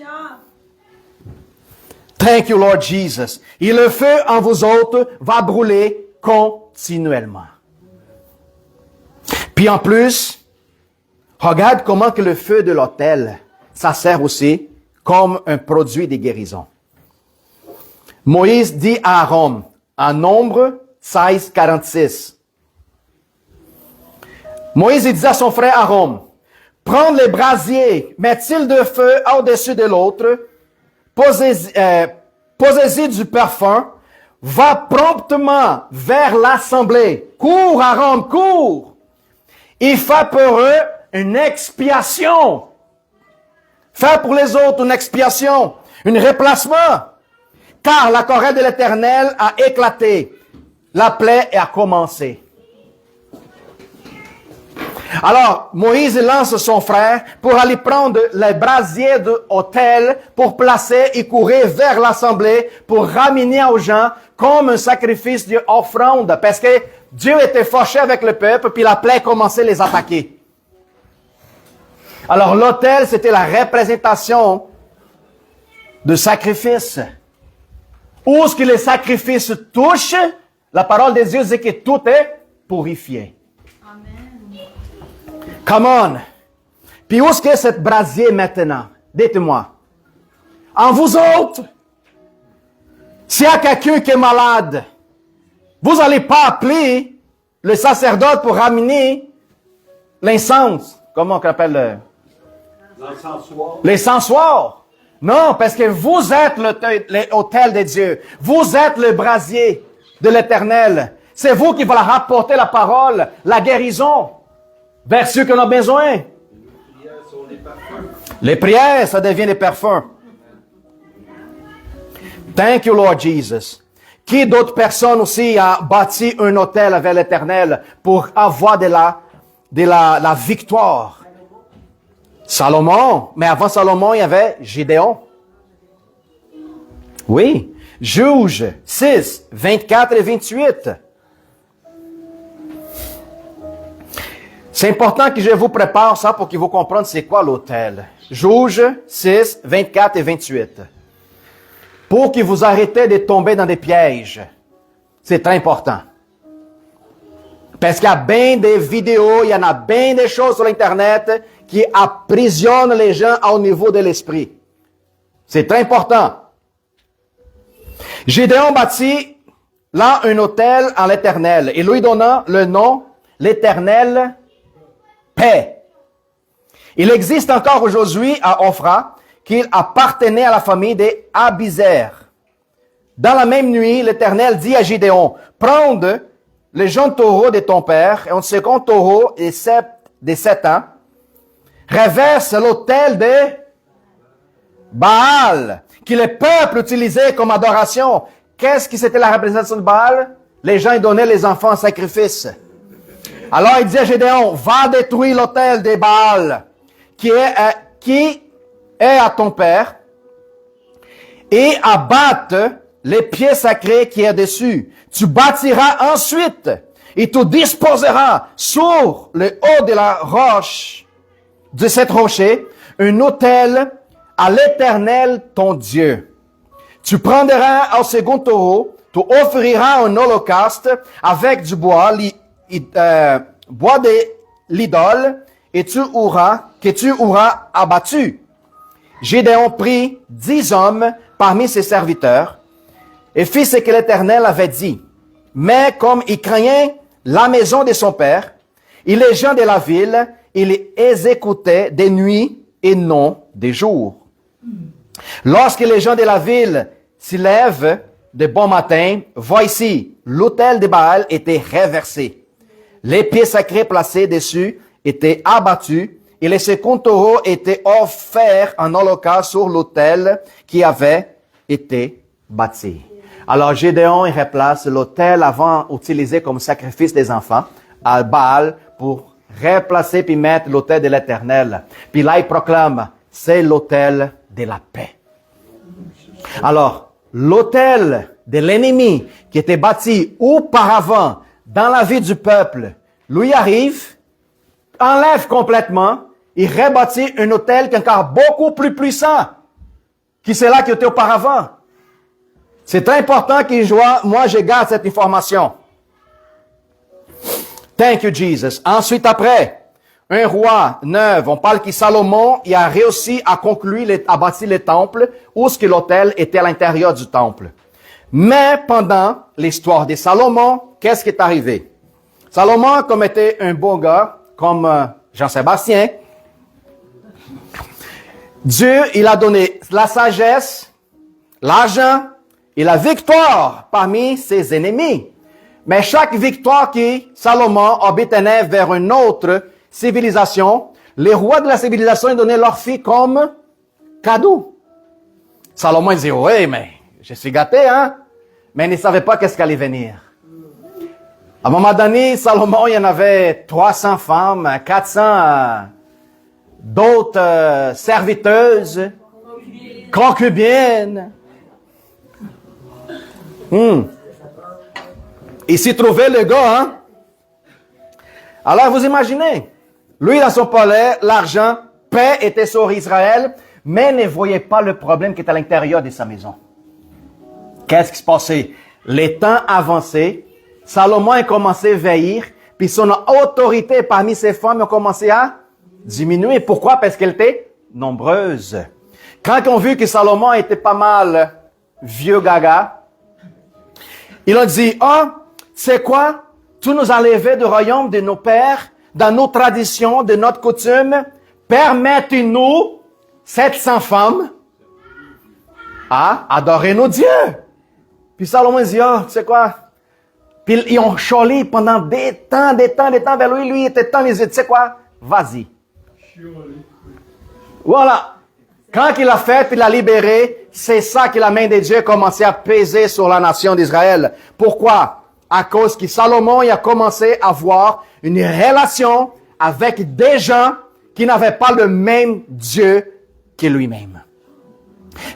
Thank you, Lord Jesus. Et le feu en vous autres va brûler continuellement. Puis en plus, regarde comment que le feu de l'autel, ça sert aussi comme un produit de guérison. Moïse dit à Aaron, en Nombre 16, 46. Moïse dit à son frère Aaron, prendre les brasiers, met-il de feu au-dessus de l'autre, posez-y du parfum, va promptement vers l'assemblée. Cours, Aaron, cours! Il fait pour eux une expiation. Faire pour les autres une expiation, un remplacement. Car la colère de l'Éternel a éclaté. La plaie a commencé. Alors, Moïse lance son frère pour aller prendre les brasiers de l'autel pour placer et courir vers l'assemblée pour ramener aux gens comme un sacrifice d'offrande. Parce que Dieu était fâché avec le peuple, puis la plaie commençait à les attaquer. Alors, l'autel, c'était la représentation de sacrifice. Où est-ce que les sacrifices touchent? La parole de Dieu dit que tout est purifié. Amen. Come on. Puis où est-ce que cette brasier maintenant? Dites-moi. En vous autres, s'il y a quelqu'un qui est malade, vous n'allez pas appeler le sacerdote pour ramener l'encens. Comment on appelle L'encensoir. l'encensoir? Non, parce que vous êtes l'autel de Dieu. Vous êtes le brasier de l'Éternel. C'est vous qui allez rapporter la parole, la guérison, vers ceux qui en ont besoin. Les prières, ça devient des parfums. Thank you, Lord Jesus. Qui d'autres personnes aussi a bâti un autel avec l'Éternel pour avoir de la victoire? Salomon, mais avant Salomon, il y avait Gédéon. Oui. Juge 6, 24 et 28. C'est important que je vous prépare ça pour que vous compreniez c'est quoi l'autel. Juge 6, 24 et 28. Pour que vous arrêtez de tomber dans des pièges. C'est très important. Parce qu'il y a bien des vidéos, il y en a bien des choses sur l'Internet qui aprisionnent les gens au niveau de l'esprit. C'est très important. Gédéon bâtit là un autel à l'Éternel et lui donna le nom l'Éternel paix. Il existe encore aujourd'hui à Ophra qu'il appartenait à la famille des Abizère. Dans la même nuit, l'Éternel dit à Gédéon, prends le jeune taureau de ton père et un second taureau de 7 ans, reverse l'autel de Baal, que le peuple utilisait comme adoration. Qu'est-ce que c'était la représentation de Baal? Les gens y donnaient les enfants en sacrifice. Alors il dit à Gédéon, va détruire l'autel de Baal, qui est à ton père, et abatte les pieds sacrés qui est dessus. Tu bâtiras ensuite, et tu disposeras sur le haut de la roche, de cette rocher, un autel à l'Éternel ton Dieu. Tu prendras au second taureau, tu offriras un holocauste avec du bois, bois de l'idole, et que tu auras abattu. Gédéon prit 10 hommes parmi ses serviteurs, et fit ce que l'Éternel avait dit. Mais comme il craignait la maison de son père, et les gens de la ville, il les exécutait des nuits et non des jours. Lorsque les gens de la ville s'y lèvent de bon matin, voici, l'autel de Baal était renversé. Les pieds sacrés placés dessus étaient abattus, et les second taureaux étaient offerts en holocauste sur l'autel qui avait été bâti. Alors Gédéon, il replace l'autel avant utilisé comme sacrifice des enfants à Baal pour replacer puis mettre l'autel de l'Éternel. Puis là, il proclame, c'est l'autel de la paix. Alors, l'autel de l'ennemi qui était bâti auparavant dans la vie du peuple, lui arrive, enlève complètement, il rebâtit un autel qui est encore beaucoup plus puissant que celui qui était auparavant. C'est très important que je garde cette information. Thank you, Jesus. Ensuite, après, un roi neuf, on parle que Salomon, il a réussi à conclure, à bâtir le temple, où ce que l'autel était à l'intérieur du temple. Mais pendant l'histoire de Salomon, qu'est-ce qui est arrivé? Salomon, comme était un beau gars, comme Jean-Sébastien, Dieu, il a donné la sagesse, l'argent et la victoire parmi ses ennemis. Mais chaque victoire que Salomon obtenait vers une autre civilisation, les rois de la civilisation ils donnaient leur fille comme cadeau. Salomon disait, oui, mais je suis gâté, hein? Mais il ne savait pas qu'est-ce qu'allait venir. À un moment donné, Salomon, il y en avait 300 femmes, 400 d'autres serviteuses, concubines. Il s'y trouvait le gars, hein? Alors, vous imaginez, lui dans son palais, l'argent, paix était sur Israël, mais ne voyait pas le problème qui était à l'intérieur de sa maison. Qu'est-ce qui se passait? Les temps avançaient, Salomon a commencé à vieillir, puis son autorité parmi ses femmes a commencé à diminuer. Pourquoi? Parce qu'elle était nombreuse. Quand on vu que Salomon était pas mal vieux gaga, ils ont dit, c'est quoi? Tu nous as enlevé du royaume de nos pères, dans nos traditions, de notre coutume. Permettez-nous, 700 femmes, à adorer nos dieux. Puis Salomon dit, tu sais quoi? Puis ils ont chialé pendant des temps vers lui. Lui, il était temps, il dit, tu sais quoi? Vas-y. Voilà. Quand il a fait, il l'a libéré, c'est ça que la main de Dieu a commencé à peser sur la nation d'Israël. Pourquoi? À cause que Salomon il a commencé à avoir une relation avec des gens qui n'avaient pas le même Dieu que lui-même.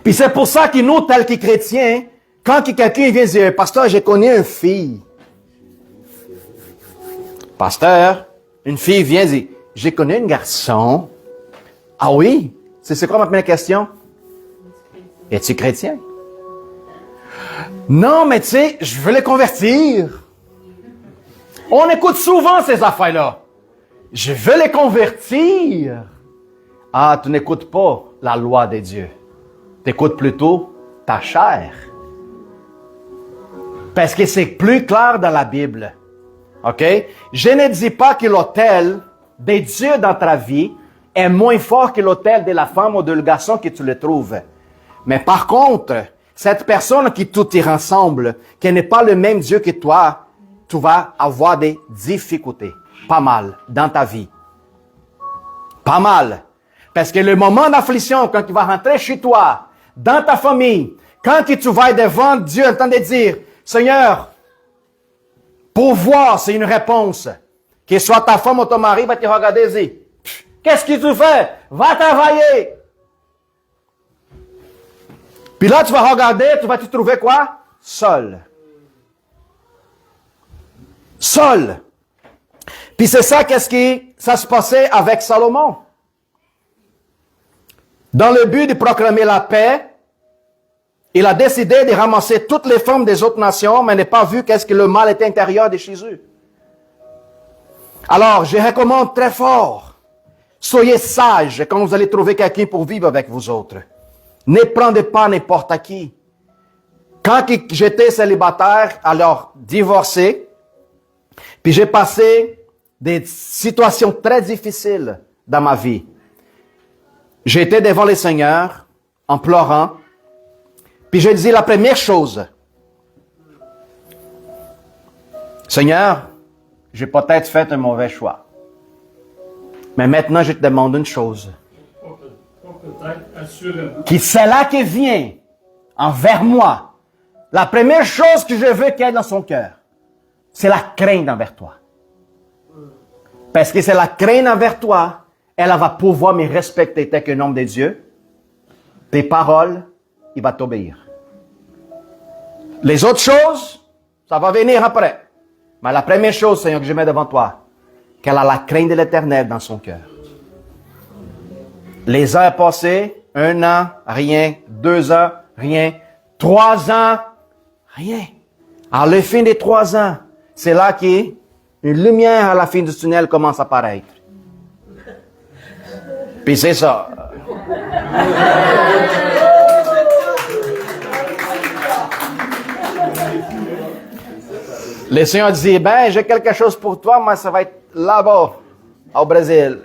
Puis c'est pour ça que nous, tels que chrétiens, quand quelqu'un vient dire, pasteur, j'ai connu une fille. Pasteur, une fille vient dire, j'ai connu un garçon. Ah oui? C'est quoi ma première question? Es-tu chrétien? Non, mais tu sais, je veux les convertir. On écoute souvent ces affaires-là. Je veux les convertir. Ah, tu n'écoutes pas la loi de Dieu. Tu écoutes plutôt ta chair. Parce que c'est plus clair dans la Bible. OK? Je ne dis pas que l'autel de Dieu dans ta vie est moins fort que l'autel de la femme ou de le garçon que tu le trouves. Mais par contre, cette personne qui tout tire ensemble, qui n'est pas le même Dieu que toi, tu vas avoir des difficultés. Pas mal dans ta vie. Pas mal. Parce que le moment d'affliction, quand tu vas rentrer chez toi, dans ta famille, quand tu vas devant Dieu en train de dire, Seigneur, pouvoir, c'est une réponse. Que soit ta femme ou ton mari va te regarder et dire, qu'est-ce que tu fais? Va travailler. Puis là, tu vas regarder, tu vas te trouver quoi? Seul. Seul. Puis c'est ça, ça se passait avec Salomon. Dans le but de proclamer la paix, il a décidé de ramasser toutes les femmes des autres nations, mais n'a pas vu qu'est-ce que le mal était intérieur de chez eux. Alors, je recommande très fort, soyez sages quand vous allez trouver quelqu'un pour vivre avec vous autres. Ne prenez pas n'importe qui. Quand j'étais célibataire, alors divorcé, puis j'ai passé des situations très difficiles dans ma vie. J'étais devant le Seigneur, en pleurant, puis j'ai dit la première chose. Seigneur, j'ai peut-être fait un mauvais choix. Mais maintenant, je te demande une chose. Qui c'est là qui vient envers moi. La première chose que je veux qu'il y ait dans son cœur, c'est la crainte envers toi. Parce que c'est la crainte envers toi, elle va pouvoir me respecter tel qu'un homme de Dieu. Tes paroles, il va t'obéir. Les autres choses, ça va venir après. Mais la première chose, Seigneur, que je mets devant toi, qu'elle a la crainte de l'Éternel dans son cœur. Les ans passés, 1 an, rien. 2 ans, rien. 3 ans, rien. À la fin des 3 ans, c'est là qu'une lumière à la fin du tunnel commence à apparaître. Puis c'est ça. Le Seigneur dit, ben, j'ai quelque chose pour toi, mais ça va être là-bas, au Brésil.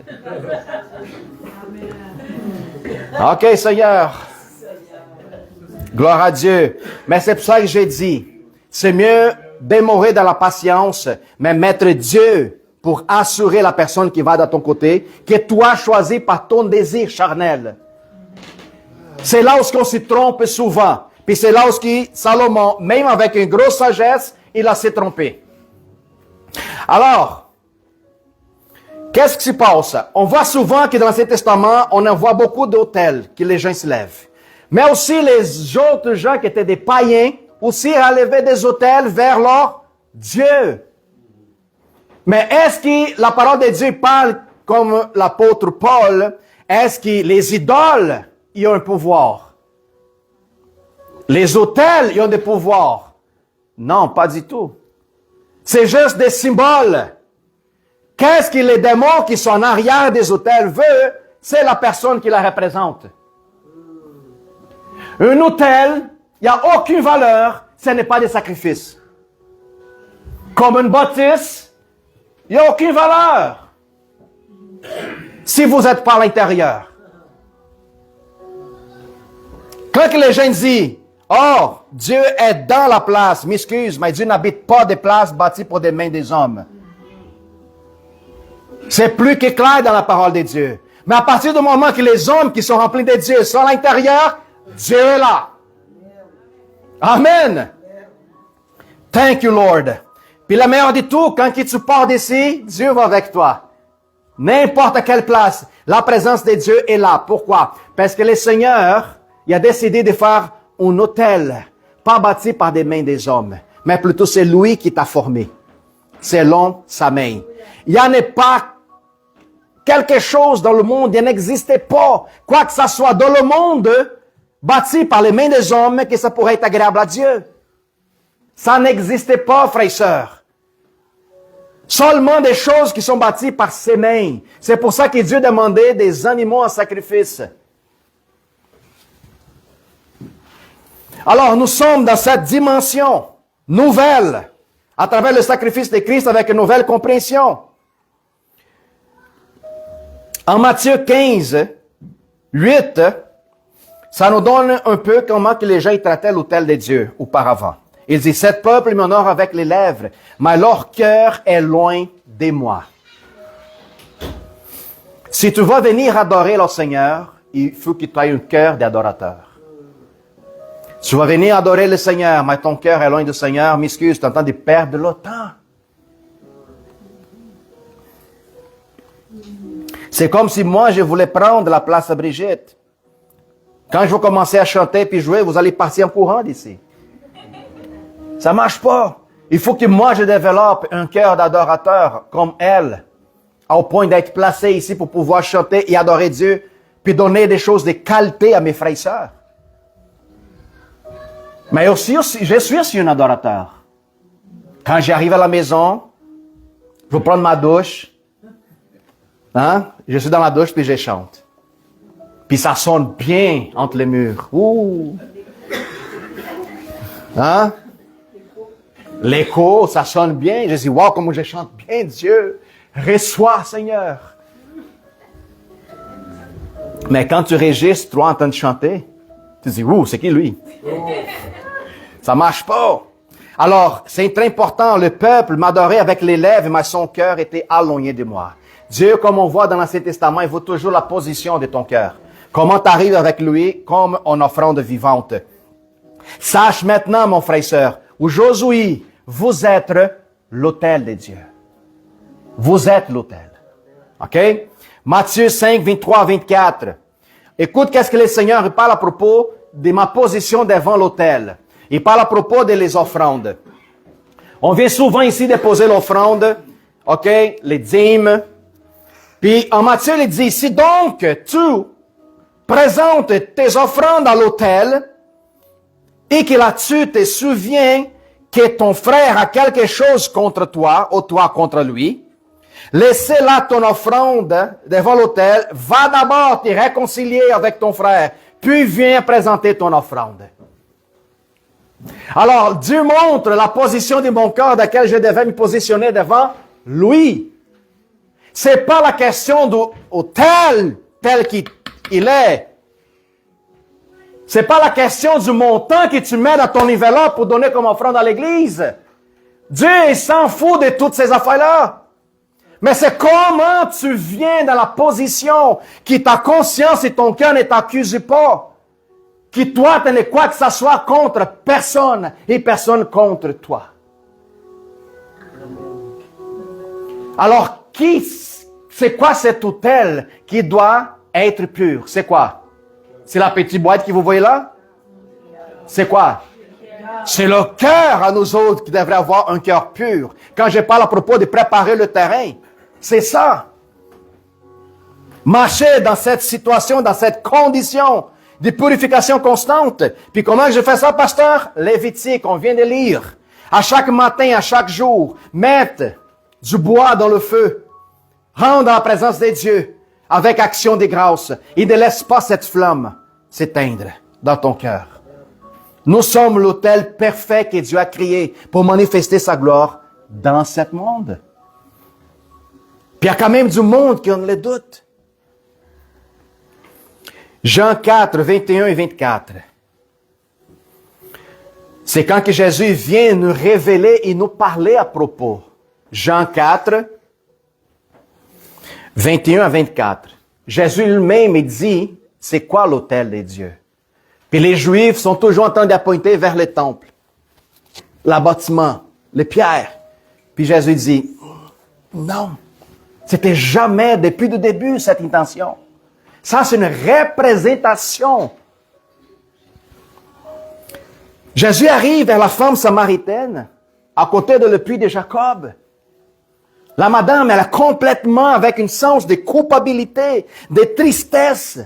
OK, Seigneur. Gloire à Dieu. Mais c'est pour ça que j'ai dit, c'est mieux demeurer dans la patience, mais mettre Dieu pour assurer la personne qui va de ton côté, que toi choisis par ton désir charnel. C'est là où on se trompe souvent. Puis c'est là où Salomon, même avec une grosse sagesse, il a s'est trompé. Alors, qu'est-ce qui se passe? On voit souvent que dans l'Ancien Testament, on en voit beaucoup d'autels que les gens se lèvent. Mais aussi les autres gens qui étaient des païens, aussi relevaient des autels vers leur Dieu. Mais est-ce que la parole de Dieu parle comme l'apôtre Paul? Est-ce que les idoles y ont un pouvoir? Les autels y ont des pouvoirs? Non, pas du tout. C'est juste des symboles. Qu'est-ce que les démons qui sont en arrière des autels veulent? C'est la personne qui la représente. Un autel, il n'y a aucune valeur, ce n'est pas des sacrifices. Comme une bâtisse, il n'y a aucune valeur. Si vous n'êtes pas à l'intérieur. Quand les gens disent, oh, Dieu est dans la place, m'excuse, mais Dieu n'habite pas des places bâties pour des mains des hommes. C'est plus que clair dans la parole de Dieu. Mais à partir du moment que les hommes qui sont remplis de Dieu sont à l'intérieur, Dieu est là. Amen. Thank you, Lord. Puis le meilleur de tout, quand tu pars d'ici, Dieu va avec toi. N'importe quelle place, la présence de Dieu est là. Pourquoi? Parce que le Seigneur, il a décidé de faire un autel, pas bâti par des mains des hommes, mais plutôt c'est lui qui t'a formé, selon sa main. Il n'y en a pas quelque chose dans le monde, il n'existait pas, quoi que ce soit dans le monde, bâti par les mains des hommes, que ça pourrait être agréable à Dieu. Ça n'existait pas, frères et sœurs. Seulement des choses qui sont bâties par ses mains. C'est pour ça que Dieu demandait des animaux en sacrifice. Alors, nous sommes dans cette dimension nouvelle, à travers le sacrifice de Christ avec une nouvelle compréhension. En Matthieu 15, 8, ça nous donne un peu comment que les gens traitaient l'autel de Dieu auparavant. Il dit, « Cet peuple m'honore avec les lèvres, mais leur cœur est loin de moi. » Si tu vas venir adorer le Seigneur, il faut que tu aies un cœur d'adorateur. Tu vas venir adorer le Seigneur, mais ton cœur est loin du Seigneur, m'excuse, tu es en train de perdre le temps. C'est comme si moi, je voulais prendre la place à Brigitte. Quand je vais commencer à chanter puis jouer, vous allez partir en courant d'ici. Ça marche pas. Il faut que moi, je développe un cœur d'adorateur comme elle, au point d'être placé ici pour pouvoir chanter et adorer Dieu, puis donner des choses de qualité à mes frères et sœurs. Mais aussi, je suis aussi un adorateur. Quand j'arrive à la maison, je vais prendre ma douche. Hein? Je suis dans la douche puis je chante. Puis ça sonne bien entre les murs. Ouh! Hein? L'écho, ça sonne bien. Je dis, wow, comment je chante bien, Dieu. Reçois, Seigneur. Mais quand tu registres, toi, en train de chanter, tu dis, ouh, c'est qui lui? Ça marche pas. Alors, c'est très important. Le peuple m'adorait avec les lèvres, mais son cœur était éloigné de moi. Dieu, comme on voit dans l'Ancien Testament, il vaut toujours la position de ton cœur. Comment tu arrives avec lui comme en offrande vivante. Sache maintenant, mon frère et sœur, aujourd'hui, vous êtes l'autel de Dieu. Vous êtes l'autel. OK? Matthieu 5, 23 à 24. Écoute qu'est-ce que le Seigneur parle à propos de ma position devant l'autel. Il parle à propos des offrandes. On vient souvent ici déposer l'offrande, OK? Les dîmes. Puis en Matthieu, il dit, si donc tu présentes tes offrandes à l'autel et que là-dessus te souviens que ton frère a quelque chose contre toi ou toi contre lui, laissez là ton offrande devant l'autel, va d'abord te réconcilier avec ton frère, puis viens présenter ton offrande. Alors, Dieu montre la position de mon cœur dans laquelle je devais me positionner devant lui. C'est pas la question d'autel tel qu'il est. C'est pas la question du montant que tu mets dans ton enveloppe pour donner comme offrande à l'église. Dieu, il s'en fout de toutes ces affaires-là. Mais c'est comment tu viens dans la position que ta conscience et ton cœur ne t'accusent pas. Que toi, tu n'es quoi que ce soit contre personne et personne contre toi. Alors, c'est quoi cet autel qui doit être pur? C'est quoi? C'est la petite boîte que vous voyez là? C'est quoi? C'est le cœur à nous autres qui devrait avoir un cœur pur. Quand je parle à propos de préparer le terrain, c'est ça. Marcher dans cette situation, dans cette condition de purification constante. Puis comment je fais ça, pasteur? Lévitique, on vient de lire. À chaque matin, à chaque jour, mettre du bois dans le feu. Rendre en la présence de Dieu avec action de grâce. Et ne laisse pas cette flamme s'éteindre dans ton cœur. Nous sommes l'autel parfait que Dieu a créé pour manifester sa gloire dans ce monde. Puis il y a quand même du monde qui en le doute. Jean 4, 21 et 24. C'est quand que Jésus vient nous révéler et nous parler à propos. Jean 4, 21 à 24. Jésus lui-même dit, c'est quoi l'autel de Dieu? Puis les Juifs sont toujours en train d'appointer vers le temple, le bâtiment, les pierres. Puis Jésus dit, non, C'était jamais, depuis le début, cette intention. Ça, c'est une représentation. Jésus arrive vers la femme samaritaine, à côté de le puits de Jacob. La madame, elle a complètement, avec un sens de culpabilité, de tristesse.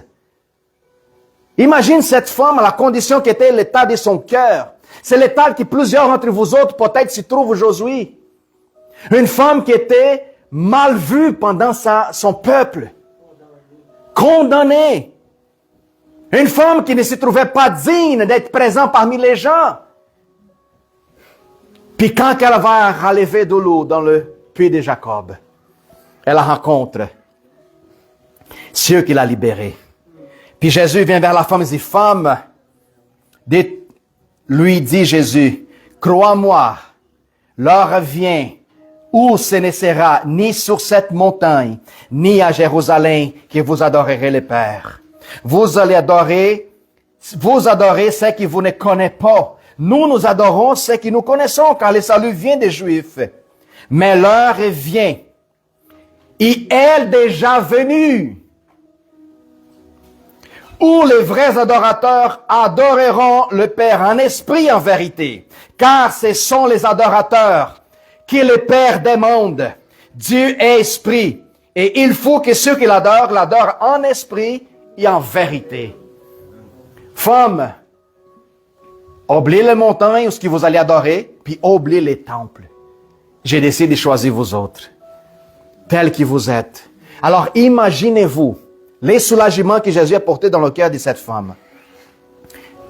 Imagine cette femme à la condition qui était l'état de son cœur. C'est l'état que plusieurs d'entre vous autres peut-être s'y trouvent aujourd'hui. Une femme qui était mal vue pendant son peuple. Condamnée. Une femme qui ne se trouvait pas digne d'être présente parmi les gens. Puis quand elle va relever de l'eau dans le puits de Jacob, elle rencontre ceux qui l'a libérée. Puis Jésus vient vers la femme et dit, femme, lui dit Jésus, crois-moi, l'heure vient où ce ne sera ni sur cette montagne, ni à Jérusalem que vous adorerez le Père. Vous allez adorer ce que vous ne connaissez pas. Nous adorons ce que nous connaissons, car le salut vient des Juifs. Mais l'heure vient, et elle est déjà venue, où les vrais adorateurs adoreront le Père en esprit et en vérité. Car ce sont les adorateurs qui le Père demande. Dieu est esprit, et il faut que ceux qui l'adorent en esprit et en vérité. Femme, oubliez les montagnes où ce que vous allez adorer, puis oubliez les temples. J'ai décidé de choisir vous autres, tels que vous êtes. Alors imaginez-vous les soulagements que Jésus a portés dans le cœur de cette femme.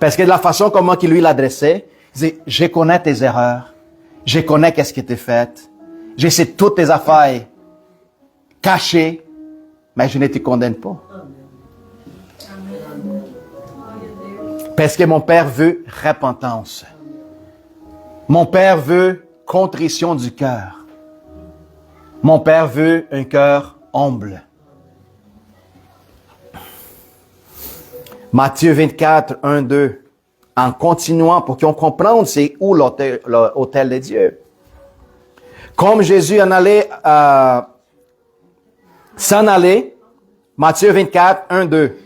Parce que de la façon comment il lui l'adressait, il disait, je connais tes erreurs, je connais qu'est-ce qui t'est fait, je sais toutes tes affaires cachées, mais je ne te condamne pas. Parce que mon Père veut repentance. Mon Père veut contrition du cœur. Mon Père veut un cœur humble. Matthieu 24, 1, 2. En continuant, pour qu'on comprenne c'est où l'autel de Dieu. Comme Jésus s'en allait, Matthieu 24, 1, 2.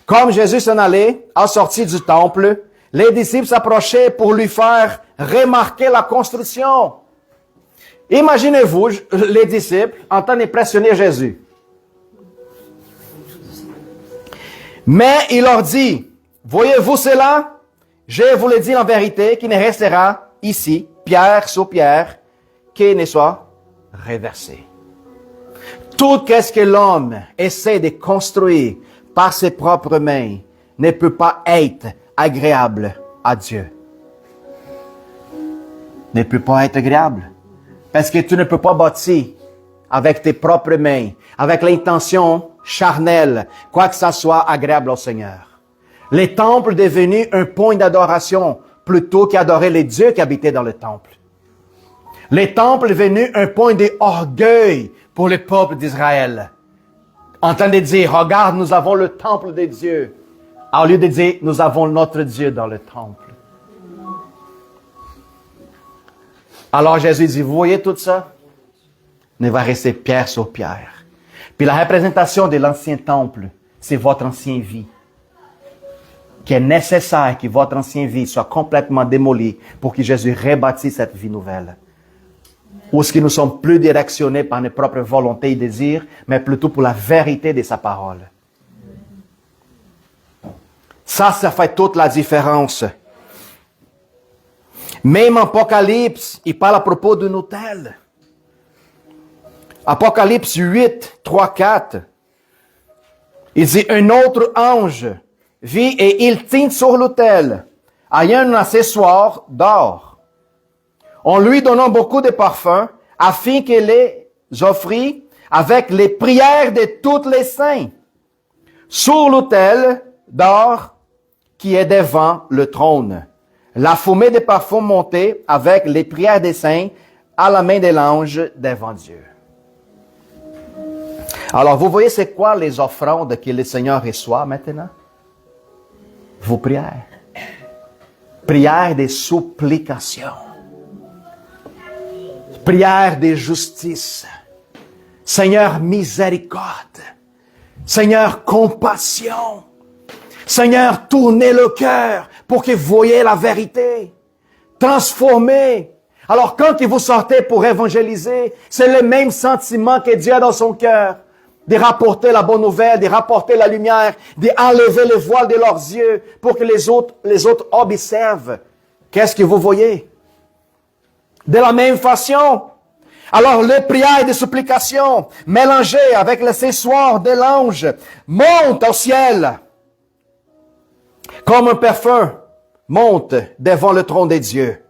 Comme Jésus s'en allait, à sortir du temple, les disciples s'approchaient pour lui faire remarquer la construction. Imaginez-vous, les disciples, en train d'impressionner Jésus. Mais il leur dit, voyez-vous cela? Je vous le dis en vérité, qu'il ne restera ici, pierre sur pierre, qui ne soit renversé. Tout ce que l'homme essaie de construire par ses propres mains ne peut pas être agréable à Dieu. Ne peut pas être agréable. Parce que tu ne peux pas bâtir avec tes propres mains, avec l'intention charnelle, quoi que ça soit agréable au Seigneur. Le temple est devenu un point d'adoration plutôt qu'adorer les dieux qui habitaient dans le temple. Le temple est devenu un point d'orgueil pour le peuple d'Israël. En train de dire, regarde, nous avons le temple de Dieu. Au lieu de dire, nous avons notre Dieu dans le temple. Alors Jésus dit, vous voyez tout ça? Ne va rester pierre sur pierre. Puis la représentation de l'ancien temple, c'est votre ancienne vie. Qui est nécessaire que votre ancienne vie soit complètement démolie pour que Jésus rebâtisse cette vie nouvelle. Où est-ce que nous sommes plus directionnés par nos propres volontés et désirs, mais plutôt pour la vérité de sa parole. Ça fait toute la différence. Même Apocalypse, il parle à propos d'un autel. Apocalypse 8, 3, 4. Il dit, un autre ange vit et il tint sur l'autel, ayant un accessoire d'or. En lui donnant beaucoup de parfums, afin qu'il les offrit avec les prières de tous les saints, sur l'autel d'or qui est devant le trône. La fumée des parfums montait avec les prières des saints à la main de l'ange devant Dieu. Alors, vous voyez, c'est quoi les offrandes que le Seigneur reçoit maintenant? Vos prières. Prières de supplication. Prières de justice. Seigneur, miséricorde. Seigneur, compassion. Seigneur, tournez le cœur pour que vous voyez la vérité. Transformez. Alors, quand vous sortez pour évangéliser, c'est le même sentiment que Dieu a dans son cœur. De rapporter la bonne nouvelle, de rapporter la lumière, d'enlever le voile de leurs yeux pour que les autres observent. Qu'est-ce que vous voyez? De la même façon. Alors, les prières et les supplications, mélangées avec le cessoir de l'ange, montent au ciel. Comme un parfum monte devant le trône de Dieu.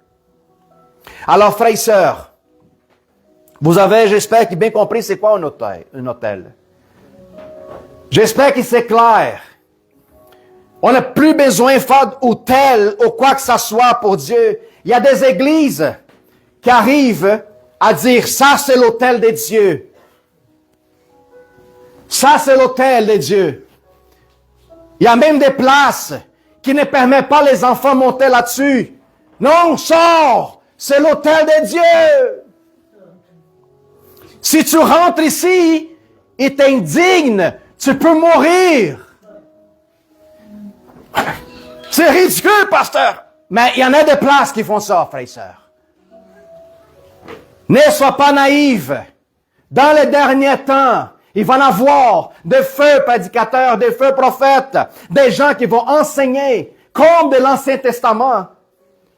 Alors, frères et sœurs, vous avez, j'espère, bien compris c'est quoi un hôtel. J'espère que c'est clair. On n'a plus besoin de faire d'hôtel ou quoi que ce soit pour Dieu. Il y a des églises qui arrivent à dire, ça c'est l'hôtel de Dieu. Ça c'est l'hôtel de Dieu. Il y a même des places qui ne permettent pas les enfants de monter là-dessus. Non, sors! C'est l'hôtel de Dieu! Si tu rentres ici et t'es indigne, tu peux mourir. C'est ridicule, pasteur. Mais il y en a des places qui font ça, frères et sœurs. Ne sois pas naïve. Dans les derniers temps, il va y avoir des feux prédicateurs, des feux prophètes, des gens qui vont enseigner comme de l'Ancien Testament.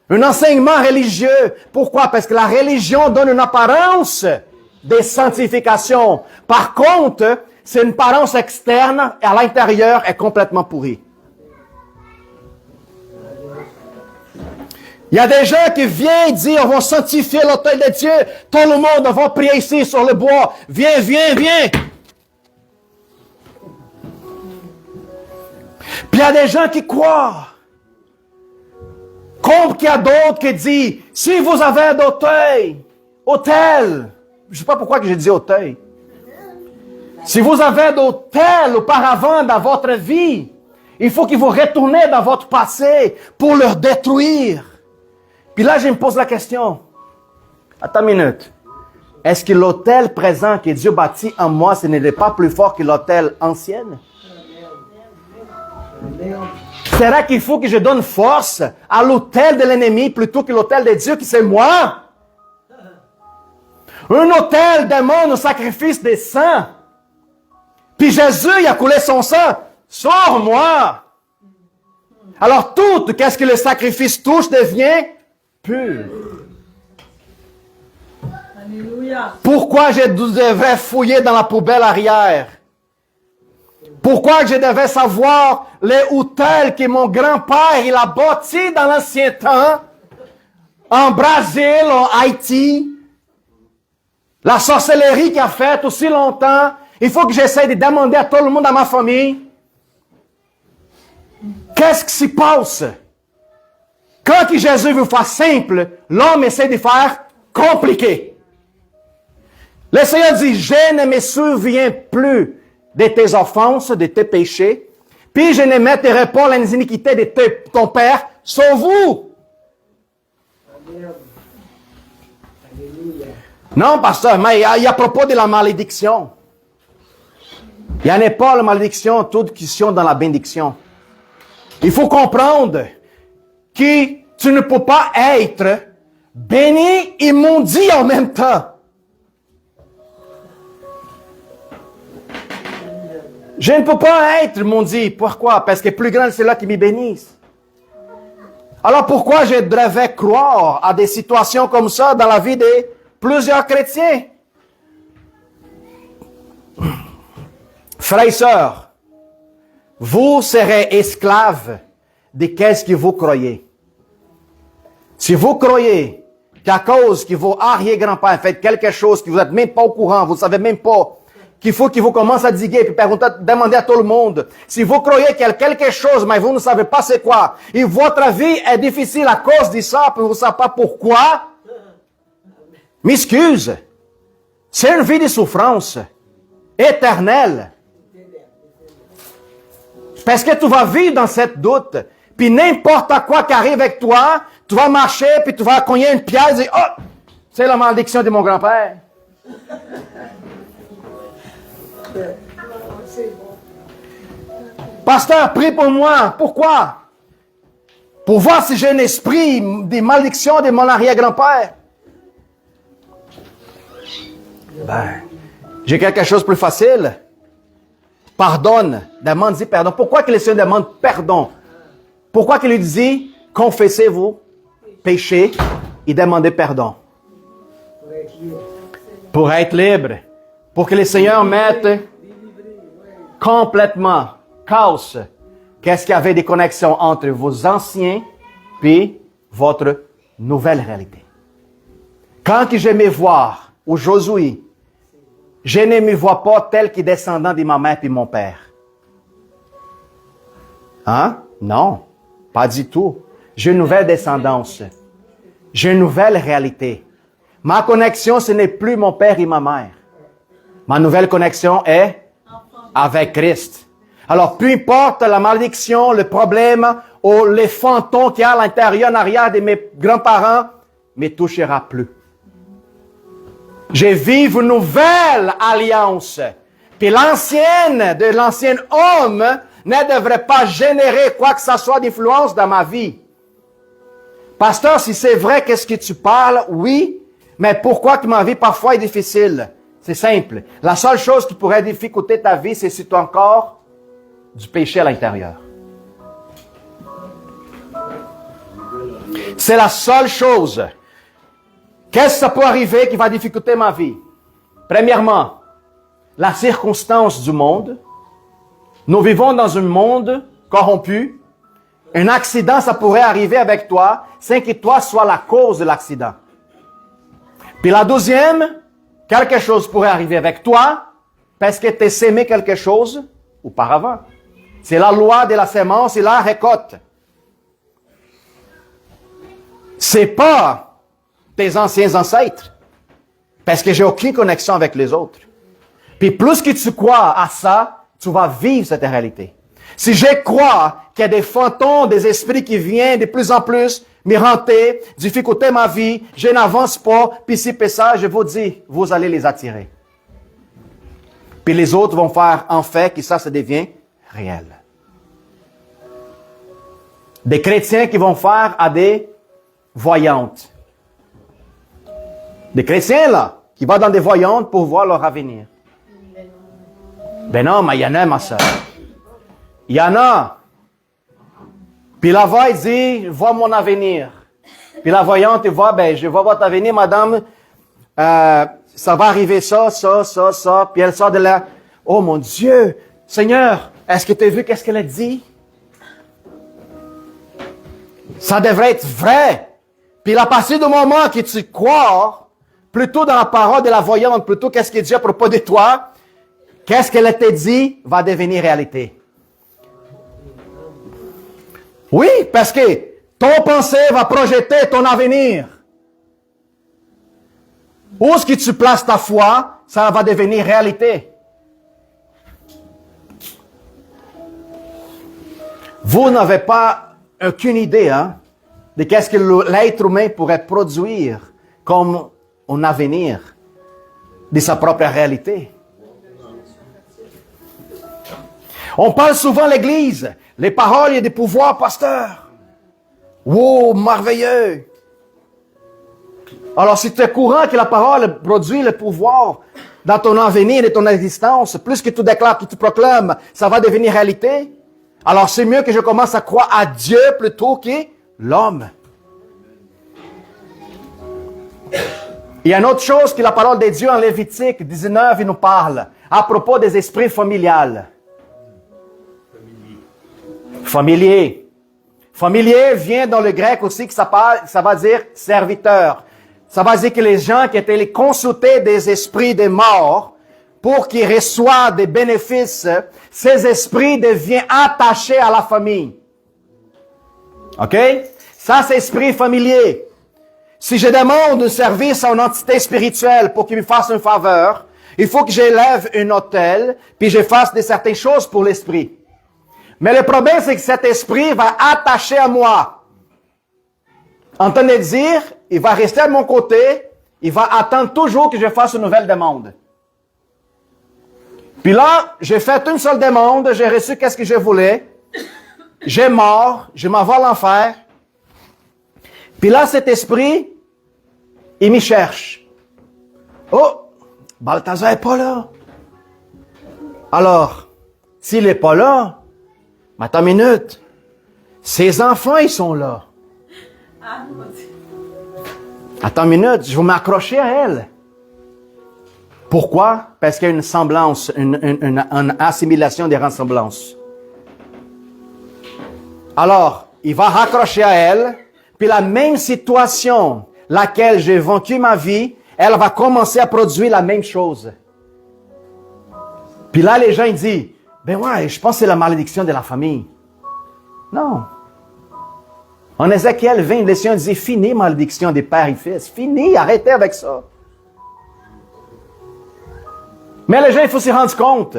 Un enseignement religieux. Pourquoi? Parce que la religion donne une apparence de sanctification. Par contre, c'est une apparence externe et à l'intérieur est complètement pourrie. Il y a des gens qui viennent dire, on va sanctifier l'autel de Dieu. Tout le monde va prier ici sur le bois. Viens, viens, viens. Puis il y a des gens qui croient. Comme qu'il y a d'autres qui disent, si vous avez un hôtel, je ne sais pas pourquoi que j'ai dit hôtel. Si vous avez un hôtel auparavant dans votre vie, il faut que vous retournez dans votre passé pour le détruire. Puis là, je me pose la question. Attends une minute. Est-ce que l'autel présent que Dieu bâtit en moi, ce n'est pas plus fort que l'autel ancien? Sera qu'il faut que je donne force à l'autel de l'ennemi plutôt que l'autel de Dieu qui c'est moi? Un autel demande un sacrifice de sang. Puis Jésus, il a coulé son sang sur moi. Alors tout, qu'est-ce que le sacrifice touche devient pur. Alléluia. Pourquoi je devrais fouiller dans la poubelle arrière? Pourquoi je devais savoir les hôtels que mon grand-père il a bâtis dans l'ancien temps, en Brésil, en Haïti, la sorcellerie qu'il a faite aussi longtemps. Il faut que j'essaie de demander à tout le monde dans ma famille, qu'est-ce qui s'y passe? Quand Jésus veut faire simple, l'homme essaie de faire compliqué. Le Seigneur dit, je ne me souviens plus de tes offenses, de tes péchés, puis je ne mettrai pas les iniquités de ton Père sur vous. Non, pasteur, mais il y a à propos de la malédiction. Il n'y en a pas la malédiction, toute question dans la bénédiction. Il faut comprendre que tu ne peux pas être béni et maudit en même temps. Je ne peux pas être maudit. Pourquoi? Parce que plus grand c'est là qui me bénisse. Alors pourquoi je devrais croire à des situations comme ça dans la vie de plusieurs chrétiens? Frères et sœurs, vous serez esclaves de qu'est-ce que vous croyez. Si vous croyez qu'à cause que vos arrière-grands-pères fait quelque chose que vous n'êtes même pas au courant, vous ne savez même pas, qu'il faut que vous commencez à diguer et demander à tout le monde. Si vous croyez qu'il y a quelque chose, mais vous ne savez pas c'est quoi, et votre vie est difficile à cause de ça, puis vous ne savez pas pourquoi, m'excuse. C'est une vie de souffrance éternelle. Parce que tu vas vivre dans cette doute. Puis n'importe quoi qui arrive avec toi, tu vas marcher, puis tu vas cogner une pièce et oh, c'est la malédiction de mon grand-père. Pasteur, prie pour moi. Pourquoi? Pour voir si j'ai un esprit, des malédictions de mon arrière-grand-père. Ben, j'ai quelque chose de plus facile. Pardonne. Demande-y pardon. Pourquoi que le Seigneur demande pardon? Pourquoi qu'il lui dit, confessez vos péchés et demandez pardon? Pour être libre. Pour que le Seigneur mette complètement, casse, qu'est-ce qu'il y avait des connexions entre vos anciens et votre nouvelle réalité. Quand je me vois aujourd'hui, je ne me vois pas tel que descendant de ma mère et mon père. Hein? Non, pas du tout. J'ai une nouvelle descendance. J'ai une nouvelle réalité. Ma connexion, ce n'est plus mon père et ma mère. Ma nouvelle connexion est avec Christ. Alors, peu importe la malédiction, le problème ou les fantômes qu'il y a à l'intérieur, en arrière de mes grands-parents, ne me touchera plus. Je vis une nouvelle alliance. Puis de l'ancien homme ne devrait pas générer quoi que ce soit d'influence dans ma vie. Pasteur, si c'est vrai, qu'est-ce que tu parles? Oui, mais pourquoi que ma vie parfois est difficile? C'est simple. La seule chose qui pourrait difficulter ta vie, c'est si tu as encore du péché à l'intérieur. C'est la seule chose. Qu'est-ce que ça peut arriver qui va difficulter ma vie? Premièrement, la circonstance du monde. Nous vivons dans un monde corrompu. Un accident, ça pourrait arriver avec toi sans que toi sois la cause de l'accident. Puis la deuxième, quelque chose pourrait arriver avec toi parce que tu as sémé quelque chose auparavant. C'est la loi de la sémence et la récolte. C'est pas tes anciens ancêtres. Parce que j'ai aucune connexion avec les autres. Puis plus que tu crois à ça, tu vas vivre cette réalité. Si je crois qu'il y a des fantômes, des esprits qui viennent de plus en plus me hanter, difficulter ma vie, je n'avance pas, puis si puis ça, je vous dis, vous allez les attirer. Puis les autres vont faire en fait que ça devient réel. Des chrétiens qui vont faire à des voyantes. Des chrétiens, là, qui vont dans des voyantes pour voir leur avenir. Ben non, mais il y en a, ma soeur. Il y en a. Puis la voix, il dit, vois mon avenir. Puis la voyante, il voit, ben, je vois votre avenir, madame. Ça va arriver ça. Puis elle sort de là. Oh mon Dieu, Seigneur, est-ce que tu as vu qu'est-ce qu'elle a dit? Ça devrait être vrai. Puis à partir du moment que tu crois, plutôt dans la parole de la voyante, plutôt qu'est-ce qu'elle dit à propos de toi, qu'est-ce qu'elle t'a dit va devenir réalité. Oui, parce que ton pensée va projeter ton avenir. Où est-ce que tu places ta foi, ça va devenir réalité. Vous n'avez pas aucune idée de qu'est-ce que l'être humain pourrait produire comme un avenir de sa propre réalité. On parle souvent l'Église, les paroles et des pouvoirs, pasteur. Wow, merveilleux. Alors, si tu es courant que la parole produit le pouvoir dans ton avenir et ton existence, plus que tu déclares, que tu proclames, ça va devenir réalité. Alors, c'est mieux que je commence à croire à Dieu plutôt que l'homme. Il y a une autre chose que la parole de Dieu en Lévitique 19 il nous parle à propos des esprits familiales. Familier. Familier vient dans le grec aussi, que ça va dire serviteur. Ça va dire que les gens qui étaient les consultés des esprits des morts, pour qu'ils reçoivent des bénéfices, ces esprits deviennent attachés à la famille. OK? Ça, c'est esprit familier. Si je demande un service à une entité spirituelle pour qu'il me fasse une faveur, il faut que j'élève un autel, puis je fasse certaines choses pour l'esprit. Mais le problème, c'est que cet esprit va attacher à moi. Entendez dire, il va rester à mon côté, il va attendre toujours que je fasse une nouvelle demande. Puis là, j'ai fait une seule demande, j'ai reçu qu'est-ce que je voulais. J'ai mort, je m'en vais à l'enfer. Puis là, cet esprit, il m'y cherche. Oh, Balthazar n'est pas là. Alors, s'il n'est pas là, mais attends une minute, ses enfants, ils sont là. Attends une minute, je vais m'accrocher à elle. Pourquoi? Parce qu'il y a une semblance, une assimilation des ressemblances. Alors, il va raccrocher à elle, puis la même situation laquelle j'ai vaincu ma vie, elle va commencer à produire la même chose. Puis là, les gens, ils disent, ben ouais, je pense que c'est la malédiction de la famille. Non. En Ézéchiel 20, le Seigneur disait, fini malédiction des pères et fils. Fini, arrêtez avec ça. Mais les gens, il faut s'y rendre compte.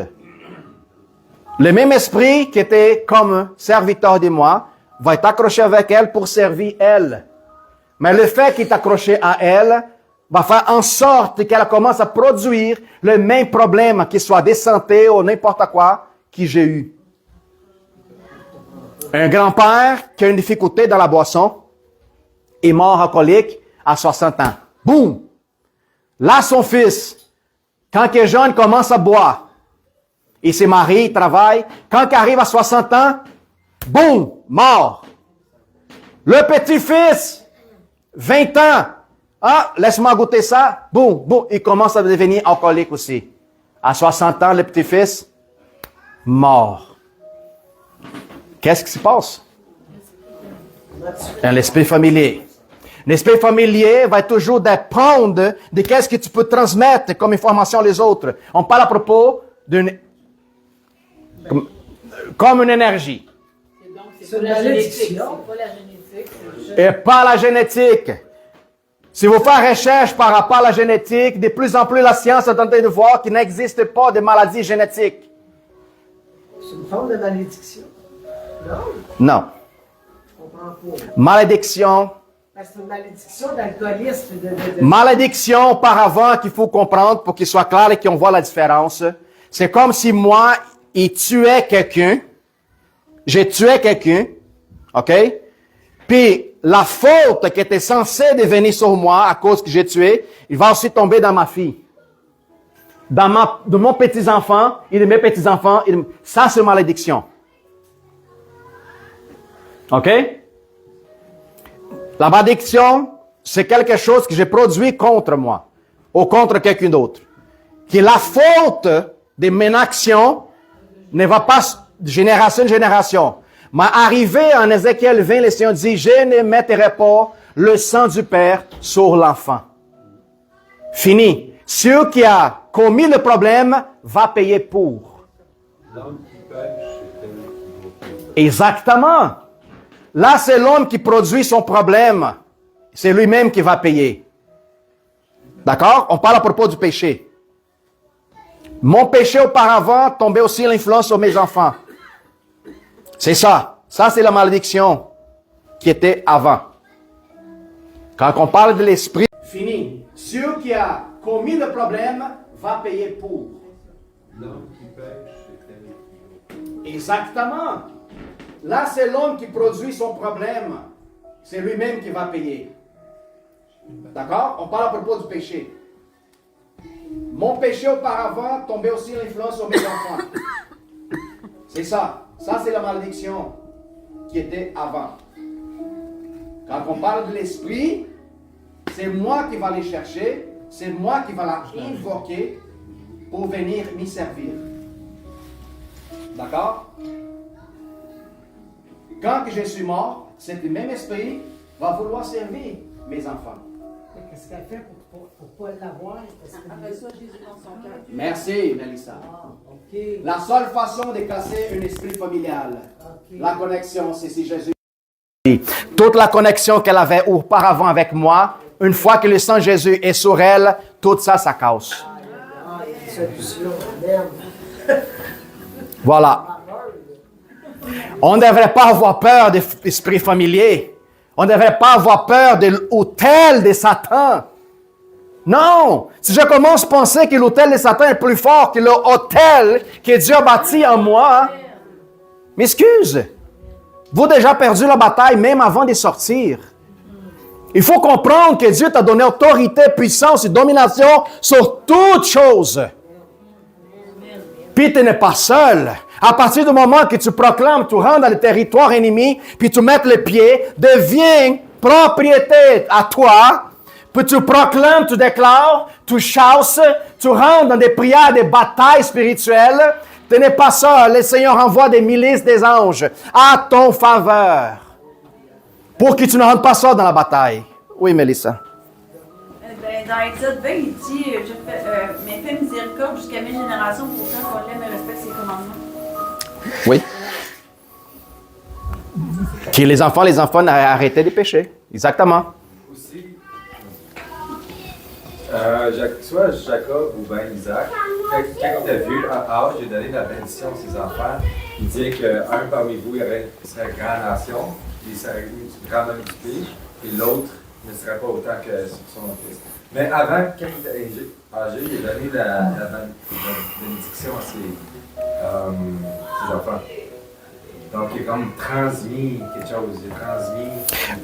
Le même esprit qui était comme serviteur de moi va être accroché avec elle pour servir elle. Mais le fait qu'il est accroché à elle va faire en sorte qu'elle commence à produire le même problème, qu'il soit de santé ou n'importe quoi, que j'ai eu. Un grand-père qui a une difficulté dans la boisson est mort alcoolique à 60 ans. Boum! Là, son fils, quand il est jeune, commence à boire. Il se marie, il travaille. Quand il arrive à 60 ans, boum! Mort. Le petit-fils, 20 ans. Ah, laisse-moi goûter ça. Boum, boum. Il commence à devenir alcoolique aussi. À 60 ans, le petit-fils, mort. Qu'est-ce qui se passe? Un esprit familier. L'esprit familier va toujours dépendre de qu'est-ce que tu peux transmettre comme information les autres. On parle à propos d'une... comme une énergie. C'est la génétique. C'est pas la génétique. Et pas la génétique. Si vous faites recherche par rapport à la génétique, de plus en plus la science est en train de voir qu'il n'existe pas de maladie génétique. C'est une forme de malédiction. Non? Non. Je comprends pas. Malédiction. Parce que c'est une malédiction d'alcoolisme. Malédiction, auparavant, qu'il faut comprendre pour qu'il soit clair et qu'on voit la différence. C'est comme si moi, il tuait quelqu'un. J'ai tué quelqu'un. OK? Puis, la faute qui était censée devenir sur moi à cause que j'ai tué, il va aussi tomber dans ma fille. De mon petit-enfant et de mes petits-enfants. Ça, c'est malédiction. OK? La malédiction, c'est quelque chose que j'ai produit contre moi ou contre quelqu'un d'autre. Que la faute de mes actions ne va pas de génération en génération. Mais arrivé en Ézéchiel 20, le Seigneur dit, je ne mettrai pas le sang du Père sur l'enfant. Fini. Celui qui a commis le problème va payer pour. L'homme qui pêche, c'est elle qui doit payer. Exactement. Là, c'est l'homme qui produit son problème. C'est lui-même qui va payer. D'accord? On parle à propos du péché. Mon péché auparavant tombait aussi l'influence sur mes enfants. C'est ça. Ça, c'est la malédiction qui était avant. Quand on parle de l'esprit, fini. Celui qui a commis le problème va payer pour. L'homme qui pêche, c'est elle qui doit payer. Exactement. Là, c'est l'homme qui produit son problème. C'est lui-même qui va payer. D'accord? On parle à propos du péché. Mon péché auparavant tombait aussi l'influence sur mes enfants. C'est ça. Ça, c'est la malédiction qui était avant. Quand on parle de l'esprit, c'est moi qui va les chercher, c'est moi qui va l'invoquer pour venir m'y servir. D'accord? Quand je suis mort, cet même esprit va vouloir servir mes enfants. Qu'est-ce qu'elle fait pour ne pas l'avoir? Après ça, Jésus dans son cœur. Merci, Mélissa. Ah, OK. La seule façon de casser un esprit familial, OK. la connexion, c'est si Jésus... Toute la connexion qu'elle avait auparavant avec moi, une fois que le sang de Jésus est sur elle, tout ça, ça casse. Ah, solution, merde. Voilà. On ne devrait pas avoir peur des esprits familiers. On ne devrait pas avoir peur de l'autel de Satan. Non! Si je commence à penser que l'autel de Satan est plus fort que l'autel que Dieu a bâti en moi, m'excuse. Vous avez déjà perdu la bataille même avant de sortir. Il faut comprendre que Dieu t'a donné autorité, puissance et domination sur toutes choses. Puis tu n'es pas seul. À partir du moment que tu proclames, tu rentres dans le territoire ennemi, puis tu mets les pieds, devient propriété à toi. Puis tu proclames, tu déclares, tu chasses, tu rentres dans des prières, des batailles spirituelles. Tu n'es pas seul. Le Seigneur envoie des milices des anges à ton faveur pour que tu ne rentres pas seul dans la bataille. Oui, Mélissa. Dans Exode 20, il dit mais fais miséricorde jusqu'à mes générations pour qu'on l'aime et respecte ses commandements. Oui. Que les enfants arrêtaient de pécher. Exactement. Aussi, soit Jacob ou bien Isaac, quand il a vu un âge, il a donné la bénédiction à ses enfants. Il dit qu'un parmi vous serait une grande nation, il serait une grande multitude, et l'autre ne serait pas autant que son fils. Mais avant, quand il était âgé, il a donné la bénédiction à ses enfants. Donc, il a comme transmis quelque chose. Il a transmis.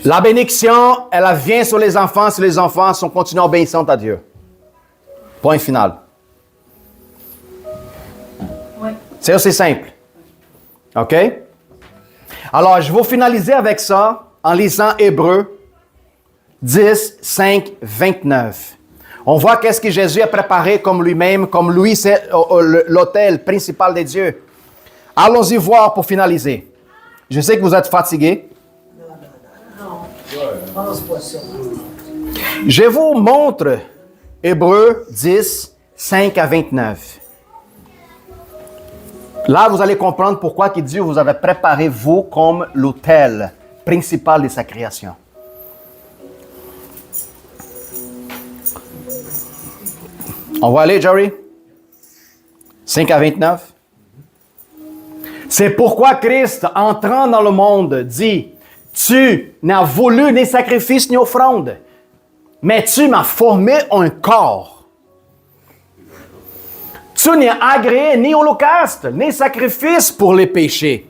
La bénédiction, elle vient sur les enfants si les enfants sont continuellement obéissants à Dieu. Point final. Oui. C'est aussi simple. OK? Alors, je vais finaliser avec ça en lisant Hébreux 10, 5, 29. On voit qu'est-ce que Jésus a préparé comme lui-même, comme lui, c'est l'autel principal de Dieu. Allons-y voir pour finaliser. Je sais que vous êtes fatigués. Non. Pense pas ça. Je vous montre Hébreux 10, 5 à 29. Là, vous allez comprendre pourquoi que Dieu vous avait préparé, vous, comme l'autel principal de sa création. On va aller, Jerry? 5 à 29. C'est pourquoi Christ, entrant dans le monde, dit, « Tu n'as voulu ni sacrifice ni offrande, mais tu m'as formé un corps. Tu n'as agréé ni holocauste, ni sacrifice pour les péchés.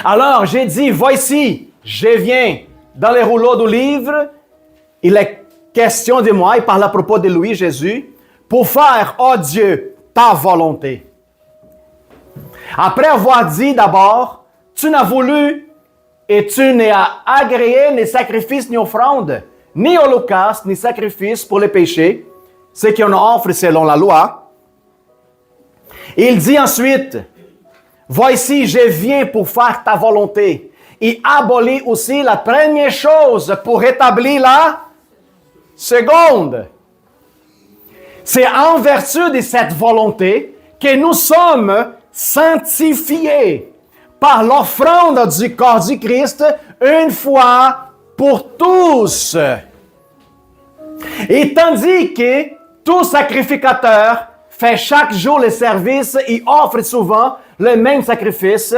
Alors j'ai dit, voici, je viens dans les rouleaux du livre. Il est question de moi, il parle à propos de lui, Jésus, pour faire, oh Dieu, ta volonté. Après avoir dit d'abord, tu n'as voulu et tu n'as agréé ni sacrifice ni offrande, ni holocauste, ni sacrifice pour les péchés, ce qu'on offre selon la loi. Il dit ensuite, voici, je viens pour faire ta volonté. Et abolit aussi la première chose pour établir la seconde. C'est en vertu de cette volonté que nous sommes sanctifiés par l'offrande du corps du Christ une fois pour tous. Et tandis que tout sacrificateur fait chaque jour le service et offre souvent le même sacrifice,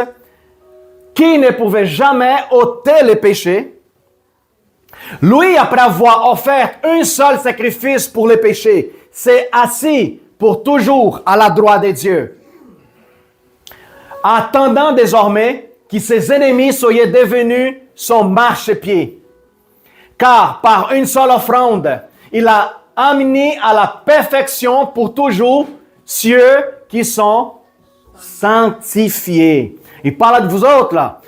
qui ne pouvait jamais ôter les péchés, lui, après avoir offert un seul sacrifice pour les péchés, s'est assis pour toujours à la droite de Dieu, attendant désormais que ses ennemis soient devenus son marchepied. Car par une seule offrande, il a amené à la perfection pour toujours ceux qui sont sanctifiés. Il parle de vous autres, là.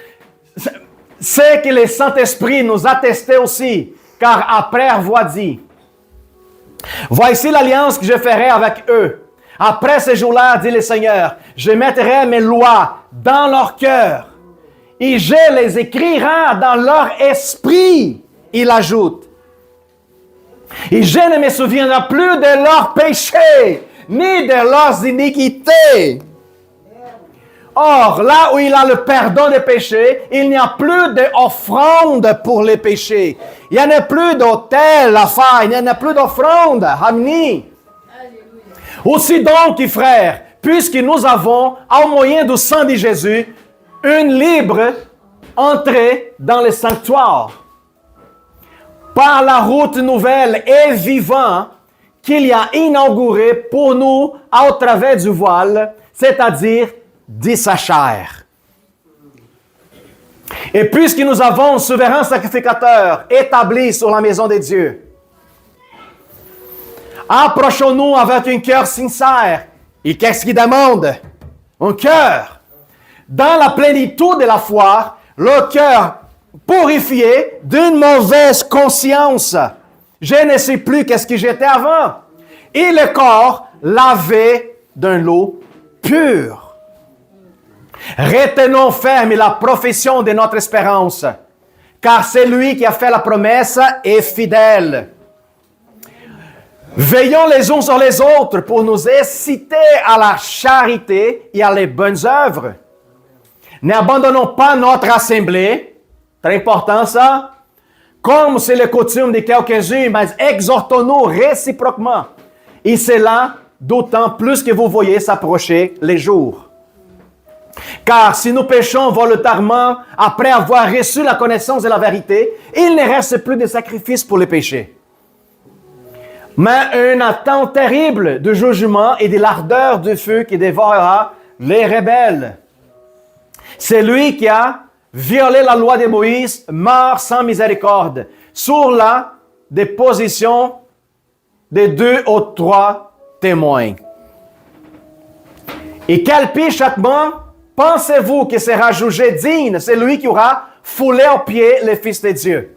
C'est que le Saint-Esprit nous attestait aussi, car après avoir dit, voici l'alliance que je ferai avec eux. Après ces jours-là, dit le Seigneur, je mettrai mes lois dans leur cœur et je les écrirai dans leur esprit. Il ajoute, et je ne me souviendrai plus de leurs péchés, ni de leurs iniquités. Or, là où il a le pardon des péchés, il n'y a plus d'offrande pour les péchés. Il n'y en a plus d'autel à faire, il n'y en a plus d'offrande. Amen. Aussi donc, frères, puisque nous avons, au moyen du sang de Jésus, une libre entrée dans le sanctuaire. par la route nouvelle et vivante qu'il y a inaugurée pour nous au travers du voile, c'est-à-dire de sa chair. Et puisque nous avons un souverain sacrificateur établi sur la maison de Dieu, approchons-nous avec un cœur sincère. Et qu'est-ce qu'il demande? Un cœur. Dans la plénitude de la foi, le cœur purifié d'une mauvaise conscience. Je ne sais plus qu'est-ce que j'étais avant. Et le corps lavé d'un eau pure. Retenons ferme la profession de notre espérance, car celui qui a fait la promesse est fidèle. Veillons les uns sur les autres pour nous inciter à la charité et à les bonnes œuvres. N'abandonnons pas notre assemblée, très important ça, comme c'est le coutume de quelques-uns, mais exhortons-nous réciproquement. Et c'est là d'autant plus que vous voyez s'approcher les jours. Car si nous péchons volontairement après avoir reçu la connaissance de la vérité, il ne reste plus de sacrifice pour les péchés. Mais une attente terrible de jugement et de l'ardeur du feu qui dévorera les rebelles. C'est lui qui a violé la loi de Moïse, meurt sans miséricorde, sur la déposition de 2 ou 3 témoins. Et quel pire châtiment pensez-vous que sera jugé digne? C'est lui qui aura foulé aux pieds le Fils de Dieu,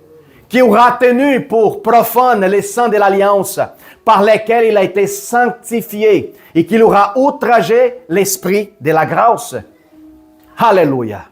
qui aura tenu pour profane les sang de l'Alliance, par lesquels il a été sanctifié, et qu'il aura outragé l'Esprit de la grâce. Alléluia.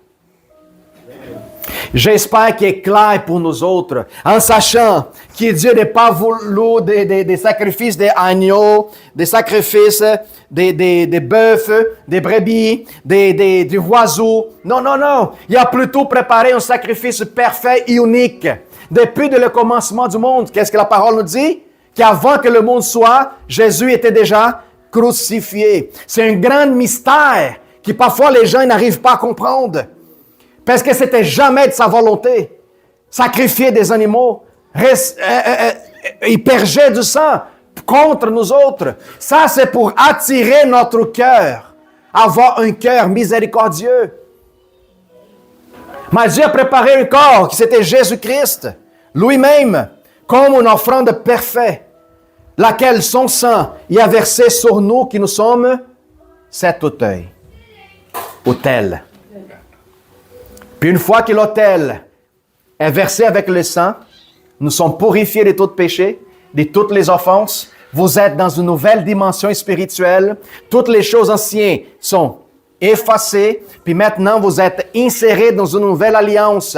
J'espère qu'il est clair pour nous autres, en sachant que Dieu n'a pas voulu des sacrifices d'agneaux, des sacrifices des bœufs, des brebis, des oiseaux. Non, non, non. Il a plutôt préparé un sacrifice parfait et unique. Depuis le commencement du monde, qu'est-ce que la parole nous dit? Qu'avant que le monde soit, Jésus était déjà crucifié. C'est un grand mystère que parfois les gens n'arrivent pas à comprendre. Parce que c'était jamais de sa volonté. Sacrifier des animaux, éperger du sang contre nous autres. Ça, c'est pour attirer notre cœur. Avoir un cœur miséricordieux. Mais Dieu a préparé un corps qui c'était Jésus-Christ, lui-même, comme une offrande parfaite, laquelle son sang y a versé sur nous qui nous sommes cet autel. Puis une fois que l'autel est versé avec le sang, nous sommes purifiés de tout péché, de toutes les offenses. Vous êtes dans une nouvelle dimension spirituelle. Toutes les choses anciennes sont effacées. Puis maintenant, vous êtes insérés dans une nouvelle alliance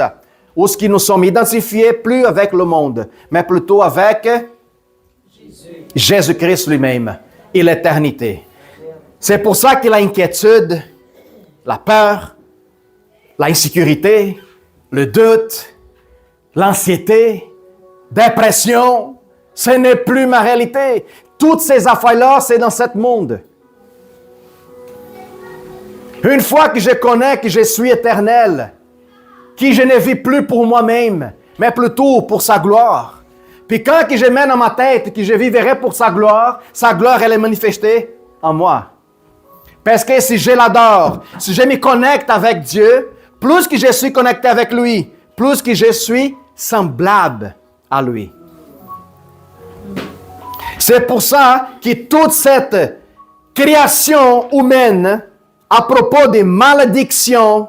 où ce qui nous sommes identifiés plus avec le monde, mais plutôt avec Jésus-Christ lui-même et l'éternité. C'est pour ça que l'inquiétude, la peur, l'insécurité, le doute, l'anxiété, dépression, ce n'est plus ma réalité. Toutes ces affaires-là, c'est dans ce monde. Une fois que je connais que je suis éternel, que je ne vis plus pour moi-même, mais plutôt pour sa gloire. Puis quand que je mets dans ma tête que je vivrai pour sa gloire, elle est manifestée en moi. Parce que si je l'adore, si je me connecte avec Dieu, plus que je suis connecté avec lui, plus que je suis semblable à lui. C'est pour ça que toute cette création humaine, à propos des malédictions,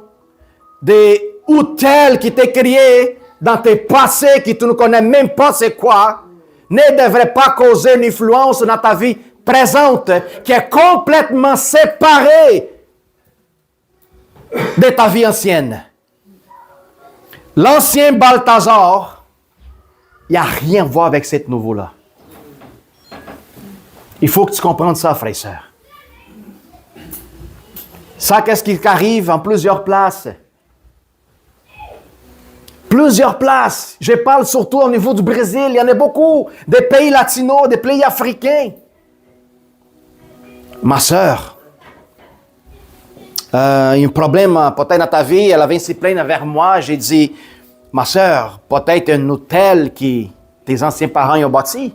des autels qui étaient créés dans tes passés, que tu ne connais même pas c'est quoi, ne devrait pas causer une influence dans ta vie présente, qui est complètement séparée de ta vie ancienne. L'ancien Balthazar, il n'y a rien à voir avec cette nouveau-là. Il faut que tu comprennes ça, frères et sœurs. Ça, qu'est-ce qui arrive en plusieurs places? Plusieurs places. Je parle surtout au niveau du Brésil. Il y en a beaucoup. Des pays latinos, des pays africains. Ma sœur, il y a un problème peut-être dans ta vie. Elle avait se plaindre vers moi. J'ai dit, ma sœur, peut-être un hôtel qui tes anciens parents y ont bâti.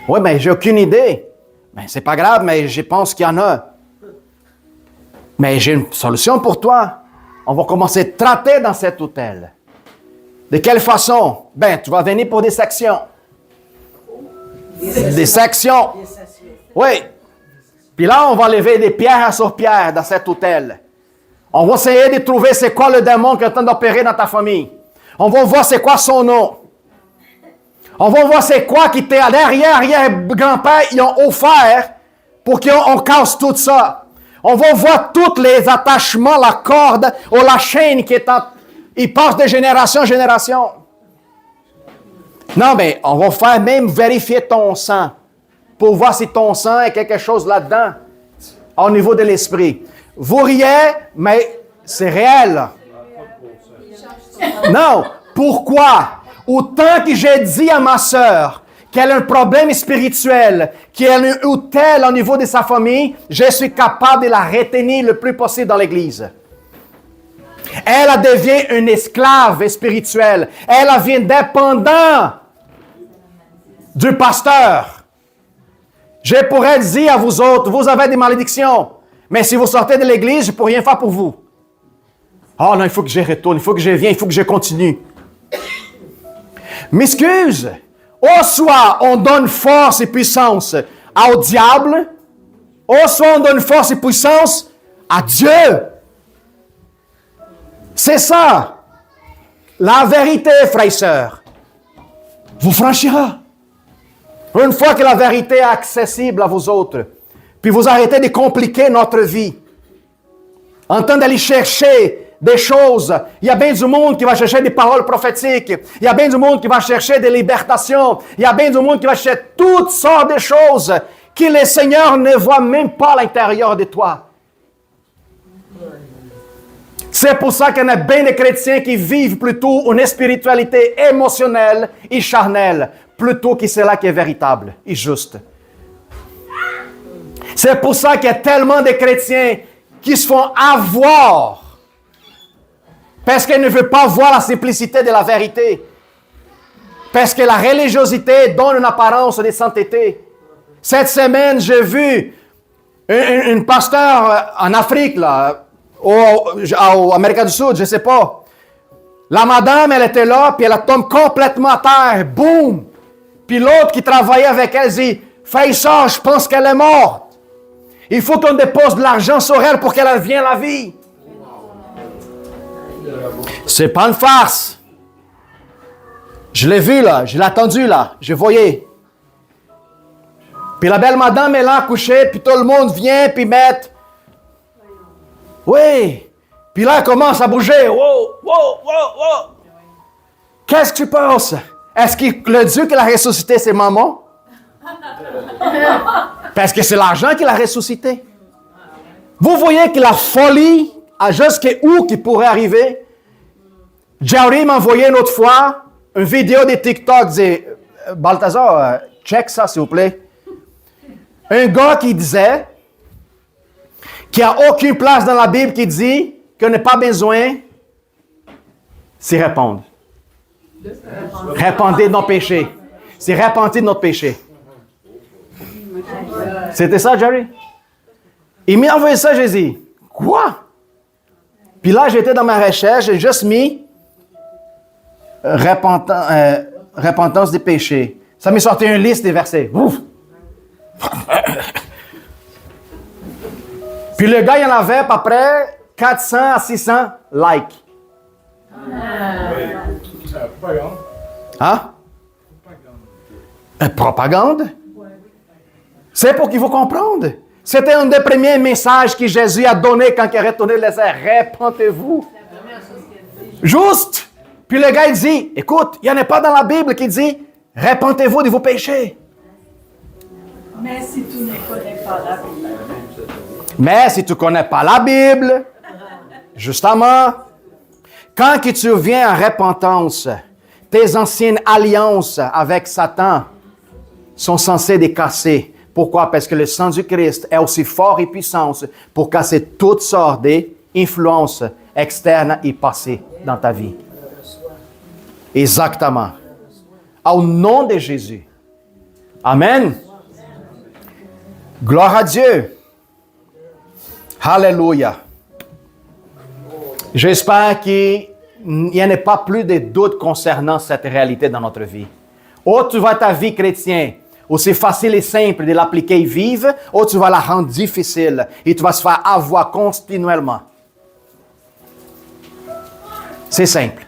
Oui, mais j'ai aucune idée. Mais c'est pas grave, mais je pense qu'il y en a. Mais j'ai une solution pour toi. On va commencer à traiter dans cet hôtel. De quelle façon? Ben, tu vas venir pour des sections. Des sections. Oui. Puis là, on va lever des pierres sur pierre dans cet hôtel. On va essayer de trouver c'est quoi le démon qui est en train d'opérer dans ta famille. On va voir c'est quoi son nom. On va voir c'est quoi qui t'est arrière-grand-père, ils ont offert pour qu'on casse tout ça. On va voir tous les attachements, la corde ou la chaîne qui est il passe de génération en génération. Non, mais on va faire même vérifier ton sang pour voir si ton sang est quelque chose là-dedans au niveau de l'esprit. Vous riez, mais c'est réel. Non, pourquoi? Autant que j'ai dit à ma sœur qu'elle a un problème spirituel, qu'elle a un hôtel au niveau de sa famille, je suis capable de la retenir le plus possible dans l'Église. Elle devient une esclave spirituelle. Elle devient dépendante du pasteur. Je pourrais dire à vous autres, vous avez des malédictions, mais si vous sortez de l'Église, je ne peux rien faire pour vous. Oh non, il faut que je retourne, il faut que je vienne, il faut que je continue. M'excuse. Ou soit on donne force et puissance au diable, ou soit on donne force et puissance à Dieu. C'est ça. La vérité, frères et sœurs, vous franchira. Une fois que la vérité est accessible à vous autres, puis vous arrêtez de compliquer notre vie, en train d'aller chercher des choses. Il y a bien du monde qui va chercher des paroles prophétiques. Il y a bien du monde qui va chercher des libérations. Il y a bien du monde qui va chercher toutes sortes de choses que le Seigneur ne voit même pas à l'intérieur de toi. C'est pour ça qu'il y a bien des chrétiens qui vivent plutôt une spiritualité émotionnelle et charnelle, plutôt que celle qui est véritable et juste. C'est pour ça qu'il y a tellement de chrétiens qui se font avoir parce qu'ils ne veulent pas voir la simplicité de la vérité. Parce que la religiosité donne une apparence de sainteté. Cette semaine, j'ai vu un pasteur en Afrique, là, en Amérique du Sud, je ne sais pas. La madame, elle était là, puis elle tombe complètement à terre. Boum! Puis l'autre qui travaillait avec elle dit, « Fais ça, je pense qu'elle est morte. Il faut qu'on dépose de l'argent sur elle pour qu'elle revienne à la vie. » C'est pas une farce. Je l'ai vu là, je l'ai attendu là, je voyais. Puis la belle madame est là couchée, puis tout le monde vient, puis met. Oui. Puis là, elle commence à bouger. Wow, wow, wow, wow. Qu'est-ce que tu penses? Est-ce que le Dieu qui l'a ressuscité, c'est maman? Parce que c'est l'argent qui l'a ressuscité. Vous voyez que la folie, à jusqu'où qui pourrait arriver? Jerry m'a envoyé une autre fois une vidéo de TikTok. Dit, Balthazar, check ça s'il vous plaît. Un gars qui disait qu'il n'y a aucune place dans la Bible qui dit qu'on n'a pas besoin s'y répondre. Répandez de nos péchés. C'est repentir de notre péché. C'était ça, Jerry? Il m'a envoyé ça, j'ai dit, quoi? Puis là, j'étais dans ma recherche, j'ai juste mis repentance des péchés. Ça m'est sorti une liste des versets. Ouf! Puis le gars, il en avait à peu près 400 à 600 likes. Propagande. Hein? Propagande? C'est pour qu'il faut comprendre. C'était un des premiers messages que Jésus a donné quand il a retourné les airs. Répentez-vous. Juste. Puis le gars, il dit, écoute, il n'y en a pas dans la Bible qui dit, répentez-vous de vos péchés. Mais si tu ne connais pas la Bible. Mais si tu ne connais pas la Bible, justement, quand que tu viens en repentance, tes anciennes alliances avec Satan sont censées les casser. Pourquoi? Parce que le sang du Christ est aussi fort et puissant pour casser toutes sortes d'influences externes et passées dans ta vie. Exactement. Au nom de Jésus. Amen. Gloire à Dieu. Alléluia. J'espère qu'il n'y en a pas plus de doute concernant cette réalité dans notre vie. Ou tu vois ta vie chrétienne, ou c'est facile et simple de l'appliquer et vivre, ou tu vas la rendre difficile et tu vas se faire avoir continuellement. C'est simple.